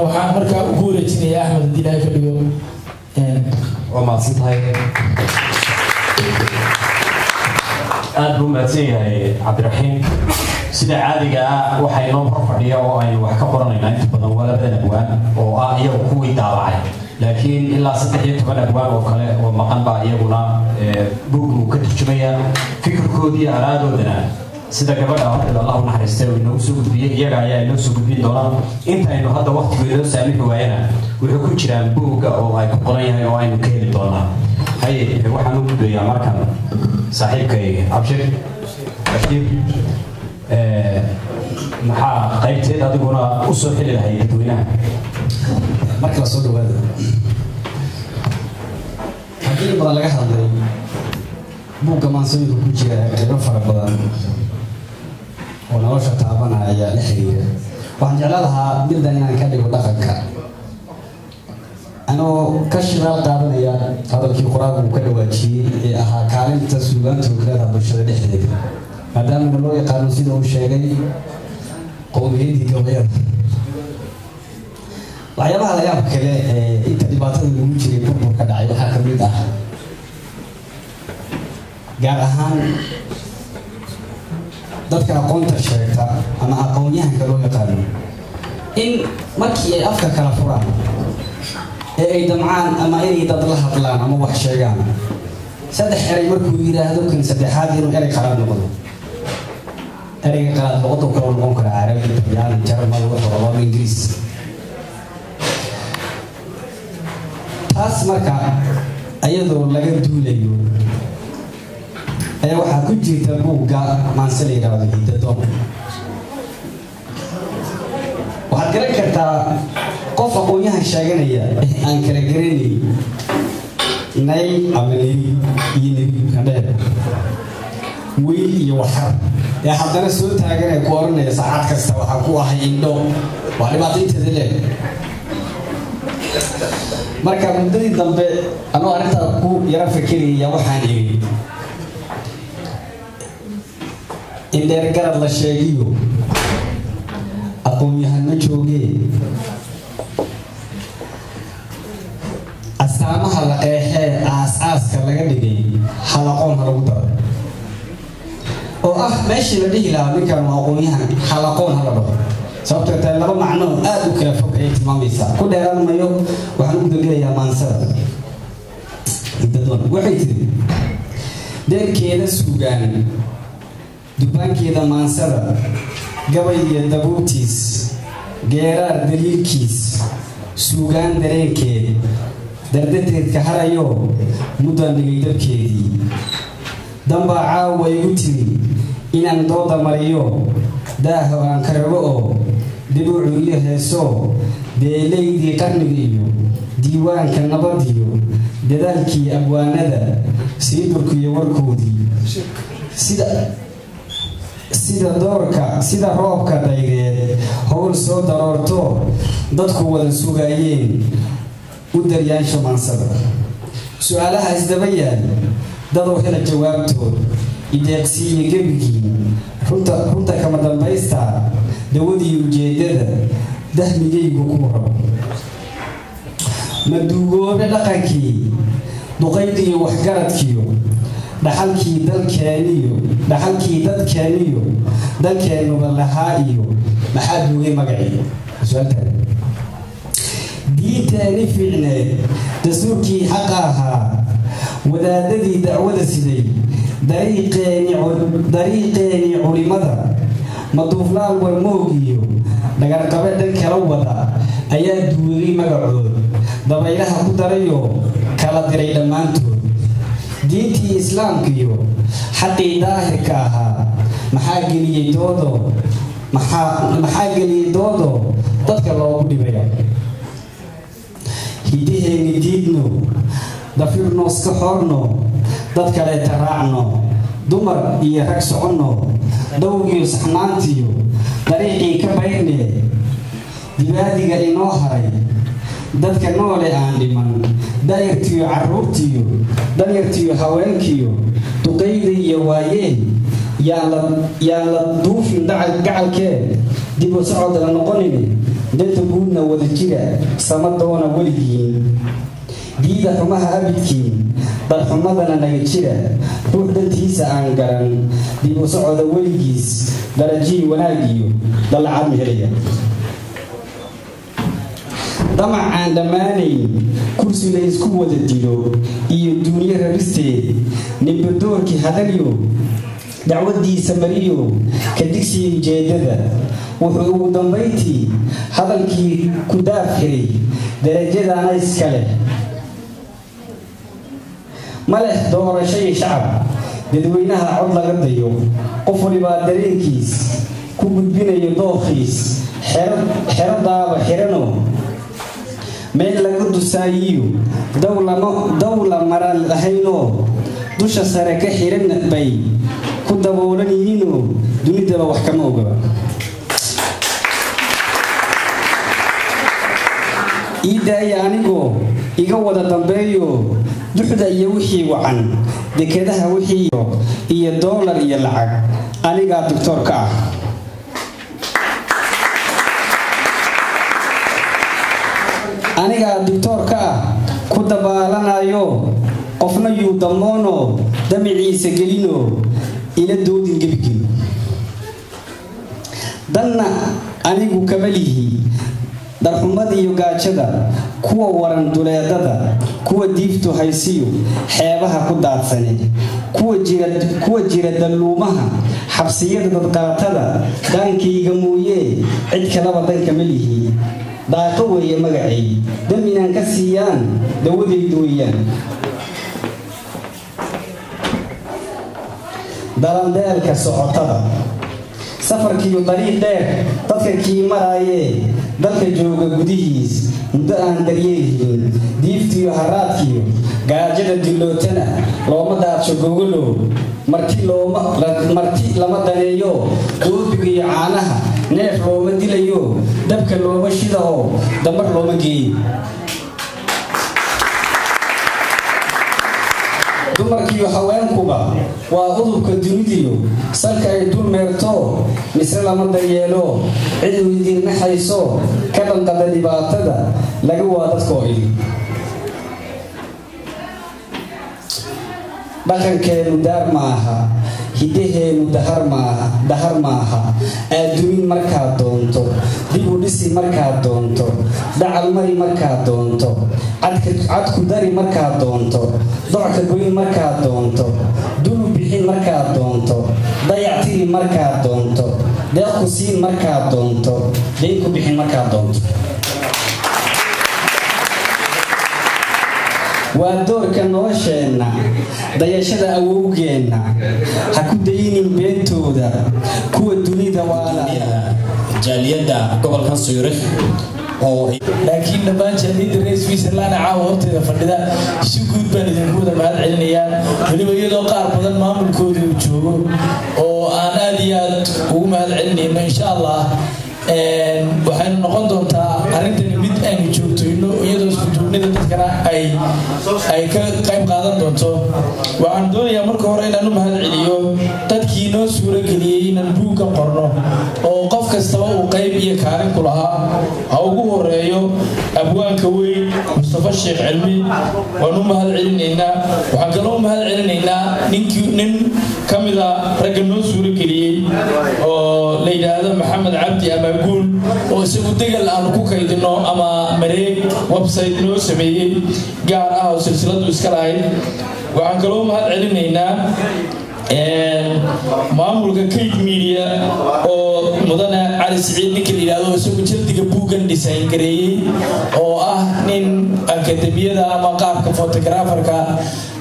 waxaan markaa ugu wareejinayaa axmed haddii ilaahay ka dhigo waa mahadsan tahay aad buu mahadsan yahay cabdiraxiim sida caadiga ah waxaa inoo hor fadhiya oo aynu wax ka qoranaynaa inta badan waa labadan abwaan oo ah iyagu kuwii daabacay laakiin ilaa 13 abwaan oo kale oo maqan baa iyaguna buuggu ka turjumaya fikirkoodii araadoodana sida gabadha hadda Allah u naxariistay oo inoo soo gudbiyay iyaga ayaa inoo soo gudbin doona inta aynu hadda waqtigeeda saamixi waayana wuxuu ku jiraa buugga oo ay ku qoran yahay oo aynu ka heli doonaa haye waxaan u gudbayaa markan saaxiibkay abshir ashir maxaa qaybteed adiguna u soo xili lahayd dadweynaha marka la soo dhawaado haddii badan laga hadlay buugga maansooyinka ku jira qaybo fara badan oo nolosha taabanaya la xiriira waxaan jeclaan lahaa middan inaan ka dhigo dhaqanka anoo ka shidaal qaadanaya hadalkii qur-aanku uu ka dhawaajiyey ee ahaa kaalinta suugaanta hoggaanka bulshada dhexdeeda maadaama loo yaqaano sida uu sheegay qowmiyadii gabayada waxyaabaha la yaab kale inta dhibaatada lagu jiray burburka dhacay waxaa ka mid ah gaar ahaan dadka aqoonta sheegta ama aqoonyahanka loo yaqaano in markii ay afka kala furaan ee ay damcaan ama inay dad la hadlaan ama wax sheegaan saddex eray markuu yidhaahdo kan saddexaad inuu erey qalaad noqdo ereyga qalaad luqadda kale noqon kara carabi talyaani jarmal wuxuu rabaa ingiriis taas marka ayadoo laga duulayo ayaa waxaa ku jirta buugga maanse la yidhaahdo Hiddadoon. waxaad garan kartaa qof aqoonyahan sheeganaya aan kala garanayn nay ama ney iyo nebi kadheer wiil iyo waxar ee haddana soo taaganaya ku oranaya saacad kasta waxaa ku ahay indho waa dhibaataynteeda leh. marka muddadii dambe anuu arrintaa ku yara fikiraya waxaan iri in dheer garad la sheegiyo aqoon-yahano joogee astaamaha la qeexee aas-aaska laga dhigay halaqoon ha lagu daro oo ah meeshii la dhihi lahaa ninkan waa aqoon-yahan halaqoon ha la dhaho. sababtoo tahay laba macno aad u kala fog ayay tilmaamaysaa. ku dheeraan mayo waxaan u gudagelayaa maansada Hiddadoon. waxay tiri deerkeeda suugaan dubaankeeda maansada gabay iyo dabuubtiis geeraar daliilkiis suugaan dareenkeed dardateedka harayo muddaan dhigay dabkeedii dambaa caawa igu tiri inaan dooda mariyo daaho aan ka rabo oo dibuucu iyo heeso beelaydii qarniga iyo diiwaanka nabadiyo dadaalkii abwaanada sii durkiyo warkoodii sida roobka dayreed howl soo daroorto dadku wada sugaayeen u daryaansho maansada. su-aalaha isdaba yaal dadoo hela jawaabtood ideeqsiiyo gebigii runta kama dambaysta dawadii ujeedada dahmigaygu ku rabo maduugoobe dhaqankii duqaydiyo waxgaradkiyo dhaxalkii dadkeeniyo dalkeenuba lahaa iyo maxaa duugay magacii diinteeni fiicneed dastuurkii xaqa ahaa wadaadadii dacwada siday dariiqeeni culimada maduuflaal warmoogiyo dhagarqabe dhan kala wada ayaa duugay magacood dabaylaha ku darayoo kala diray dhammaantood diintii islaamkiyo xaqii daahirka ahaa maxaa geliyey doodo dadka loogu dhibaya hiddaheeni diidno dafirno iska xoorno dad kaleeta raacno dumar iyo rag soconno dhowgiyo saxnaantiyo dariiqii ka bayrne dibaadiga inoo haray dadka noole aan dhiman dayartiyo carruurtiyo danyartiyo haweenkiyo duqayda iyo waayeen yaan la duufin gacalkeed dib u socod la noqonin danta guudna wada jira samadoona weligiin diida xumaha abidkiin dalxumadana naga jira ruux dantiisa aan garan dib u socoda weligiis darajii wanaagiyo dalacad mehelaya damac aan dhammaanayn kursi la isku wada dilo iyo duunyo rabisteed nimbadoorkii hadalyo dacwadiisa mariyo ka digsiya ujeedada wuxuu ugu dambayntii hadalkii ku daafxiray darajadaana iska leh ma leh doorashadii shacab dadweynaha cod laga dayo qof walibaa dareenkiis ku gudbinayo dookhiis xero daaba xirano meel laga dusaayiyo dawla maran lahaynoo dusha sare ka xiran bay ku daboolan yihiinoo dunidaba wax kama ogola ii daaya anigoo iga wada dambeeyo duxda iyo wixii wacan dekedaha wixiiyo iyo doolar iyo lacag anigaa doctoorka ah anigaa doctoorka ah ku dabaalanayo qofna yuu damoono damiciisa gelino ila doodin gebigin danna anigu kama lihi darxumada iyo gaajada kuwa waran duleedada kuwa diiftu haysiyo xeebaha ku daadsane kuwa jira dalluumaha xabsiyada dadqalatada daankayga mooyee cid kalaba danka ma lihi daaqo weeye magacay dam inaan ka siiyaan dawadaydu weeyaan dalandeelka socotada safarkiiyo dariiq dheer dadka kii maraayee dalka jooga gudihiis muddo aan daryeelhiin diiftiiyo haraadkiiyo gaajada dilootana looma daadsho gogolow marti lama daneeyo doobiga iyo caanaha neef looma dilayo dabka looma shidaho dambar looma geeyo dumarkiiyo haweenkuba waa udubka dunidiyo salka ay dul meerto mise lama daryeelo cid weydiinna hayso ka dhanqada dhibaatada laga waa dadkoo idin dhaqankeenu daar maaha hidaheenu dahar maaha aadumin markaad doonto dib u dhisi markaad doonto dacal mari markaad doonto cadku dari markaad doonto docka goyn markaad doonto dulu bixin markaad doonto dayac tiri markaad doonto deeqku siin markaad doonto deynku bixin markaad doonto waa doorka nolosheenna dayashada awowgeenna ha ku dayinin beentooda kuwa dunida waalaya jaaliyadda gobolkan Zurich oo laakiin dhammaan jaaliyadda reer Switzerland caawa horteeda fadhida si guud baan idinku wada mahad celinayaa weliba iyadoo qaar badan maamulkooda uu joogo oo aan aad iyo aad ugu mahad celinayno insha Allah waxaynu noqon doontaa arrintan mid aynu joogtayno iyadoo isku duubnida dadkana ay ka qayb qaadan doonto waxaan doonayaa marka hore inaan u mahad celiyo dadkii noo suura geliyey inaan buuggan qorno oo qof kastaba uu qayb iyo kaalin ku lahaa ha ugu horeeyo abwaanka weyn Mustafa Sheekh Cilmi waan u mahad celinaynaa waxaan kaloo u mahad celinaynaa nin ka mid ah ragga noo suura geliyey oo la yidhaahdo Maxamed Cabdi Amaguul oo isagu degal aan ku kaydino ama mareeg website noo sameeyey gaar ah oo silsiladu iska lahayd waxaan kaloo mahad celinaynaa maamulka Kate Media oo mudane Cali Siciid ninka la yiraahdo isagu jildiga buugan design gareeyay oo ah nin akademiyada ama qaabka photographerka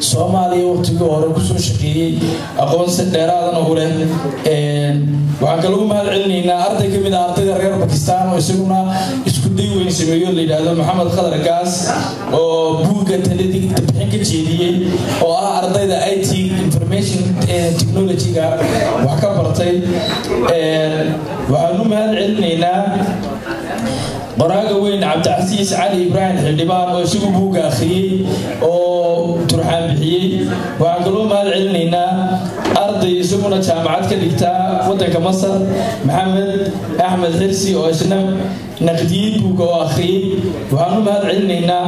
Soomaaliya waqtigii hore ku soo shaqeeyay aqoonsi dheeraadana u leh waxaan kaloo mahad celinaynaa arday ka mid ah ardayda reer Pakistan oo isaguna isku day weyn sameeyo la yiraahdo Maxamed Khadar Gaas oo buugga taladiga bixin ka jeediyay oo ah ardayda IT information technology-ga wax ka bartay waxaan u mahad celinaynaa qoraaga weyn Cabdicasiis Cali Ibrahim Xildhibaan oo isagu buugga akhriyay oo turxaan bixiyay waxaan kaloo mahad celinaynaa arday isaguna jaamacad ka dhigta wadanka Masar Maxamed Axmed Xirsi oo isna naqdiyay buugga oo akhriyay waxaan u mahad celinaynaa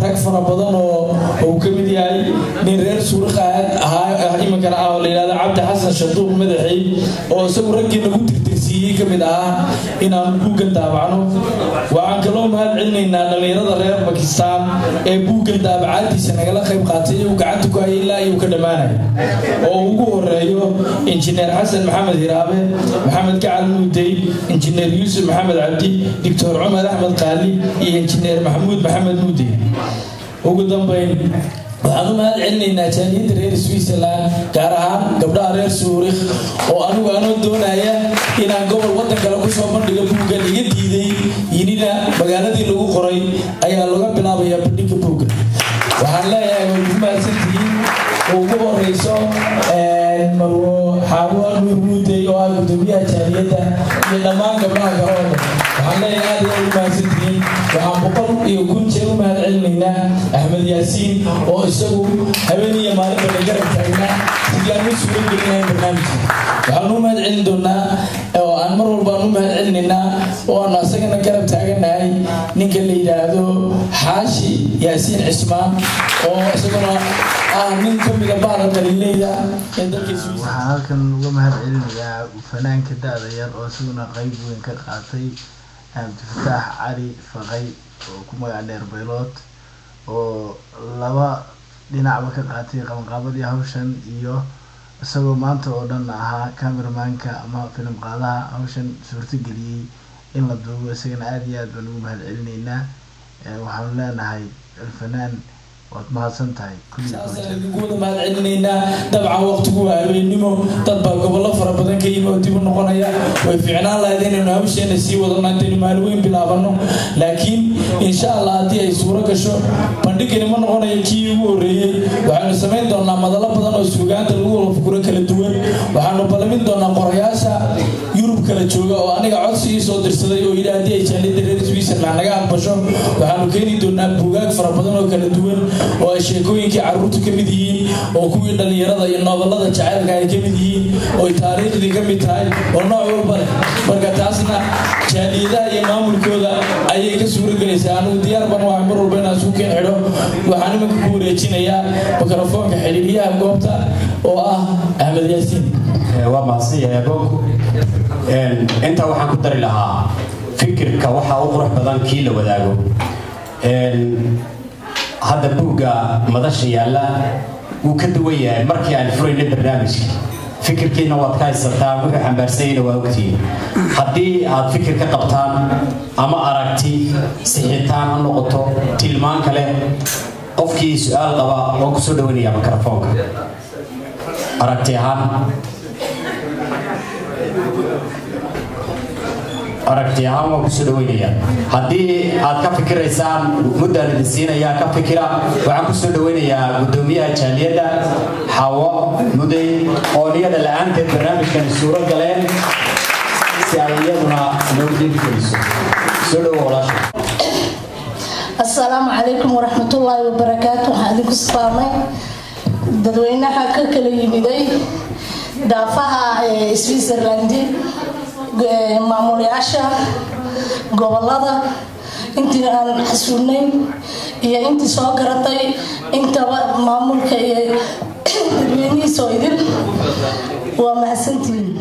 rag fara badan oo uu ka mid yahay nin reer Zurich ah imankana ah oo la yiraahdo Cabdi Xasan Shaduuq madaxay oo isagu raggii nagu tirtirsiiyay ka mid ah inaan buuggan daabacno waxaan kaloo mahad celinaynaa dhalinyarada reer Pakistan ee buuggan daabacaadiisa nagala qayb qaatay oo gacanta ku hayay ilaa uu ka dhamaanay oo ugu horeeyo injineer Xasan Maxamed Hiraabe Maxamed Gacal Muudey injineer Yuusuf Maxamed Cabdi Dr. Umar Ahmed Qaali iyo injineer Maxamuud Maxamed Muudey ugu dambeyn waxaan u mahad celinaynaa jaaliyadda reer Switzerland gaar ahaan gabdhaha reer Zurich oo anigu aan doonaya inaan gobol wadan kale ku soo bandhigo buugga iga diiday yinida magaaladii lagu qoray ayaa laga bilaabayaa bandhigga buugga waxaan leeyahay waa ku mahadsantihiin oo ugu horeyso marwo Xaawo Nuur Muudey oo ah gudoomiyaha jaaliyadda iyo dhammaan gabdhaha kale waxaan leeyahay aad iyo mahadsantihiin waxaan boqol iyo kun jeer u mahad celinaynaa Axmed Yaasiin oo isagu habeenii maalinta garab taagnaa sidii aan u suuro gelinahay barnaamijka waxaan u mahad celin doonaa oo aan mar walba u mahad celinaynaa oo aan asagana garab taaganahay ninka la yiraahdo Xaashi Yaasiin Cismaan oo isaguna nin ka mid ah baarka Galileyda ee dalkiisa waxaan halkan uga mahad celinayaa fanaanka da'da yar oo isaguna qayb weyn ka qaatay Abdifataax Cali Faqay oo ku magac dheer Baylood oo laba dhinacba ka qaatay qabanqaabadii hawshan iyo isagoo maanta oo dhan ahaa cameramanka ama film qaadaha hawshan suurta geliyay in la duubo isagana aad iyo aad baan ugu mahad celinaynaa waxaan leenahay alfanaan waad mahadsantahay guuda mahad celinayna dabcan waqtigu waa habeenimo dad baa gobollo fara badan ka yimi oo dib u noqonaya way fiicnaan lahayd inaynu hawsheena sii wadano intaynu maalin weyn bilaabano laakiin insha allah haddii ay suuro gasho bandhigani ma noqonayo kii ugu horreeyey waxaanu samayn doonaa madalo badan oo suugaanta lagu wada fukuro kala duwan waxaanu ballamin doonaa qorayaasha yurub kala jooga oo aniga codsi ii soo dirsaday oo yidhi haddii ay jaaliyadda reer Switzerland naga aqbasho waxaanu keeni doonaa buugaag fara badan oo kala duwan oo ay sheekooyinkii carruurtu ka mid yihiin oo kuwii dhalinyarada iyo nooballada jacaylka ay ka mid yihiin oo taariikhdii ka mid tahay oo nooc walba leh marka taasna jaaliyadaha iyo maamulkooda ayay ka suuragelaysaa anigu diyaar baan waxaan mar walba inaan suuqeen xidho waxaan iminka ku wareejinayaa mikrofoonka xidhiidhiyaha goobta oo ah Ahmed Yaasiin waa mahadsanyahay aboonku intaa waxaan ku dari lahaa fikirka waxa u qurux badan kii la wadaago hadda buugga madasha yaalla wuu ka duwan yahay markii aan furaynay barnaamijka fikirkiina waad ka haysataan wuxuu xambaarsanyayna waa ogtihiin haddii aad fikir ka qabtaan ama aragti sixitaan ha noqoto tilmaan kale qofkii su-aal qaba oo ku soo dhawanaya mikrofoonka aragti ahaan waa ku soo dhaweynaya haddii aad ka fikiraysaan muddaan idin siinayaa ka fikira waxaan ku soo dhaweynayaa guddoomiyaha jaaliyadda Xawo Muday oo niyada la'aanteed barnaamijkan suuro galeen si ay iyaduna loo dhiirigeliso soo dhawo walaasha السلام عليكم ورحمة الله وبركاته هذه الصامة dadweynaha ka kala yimiday daafaha Switzerland maamulayaasha gobolada intii aan xasuunayn iyo intii soo garatay intaba maamulka iyo dadweynihiisa idil waa mahadsantihiin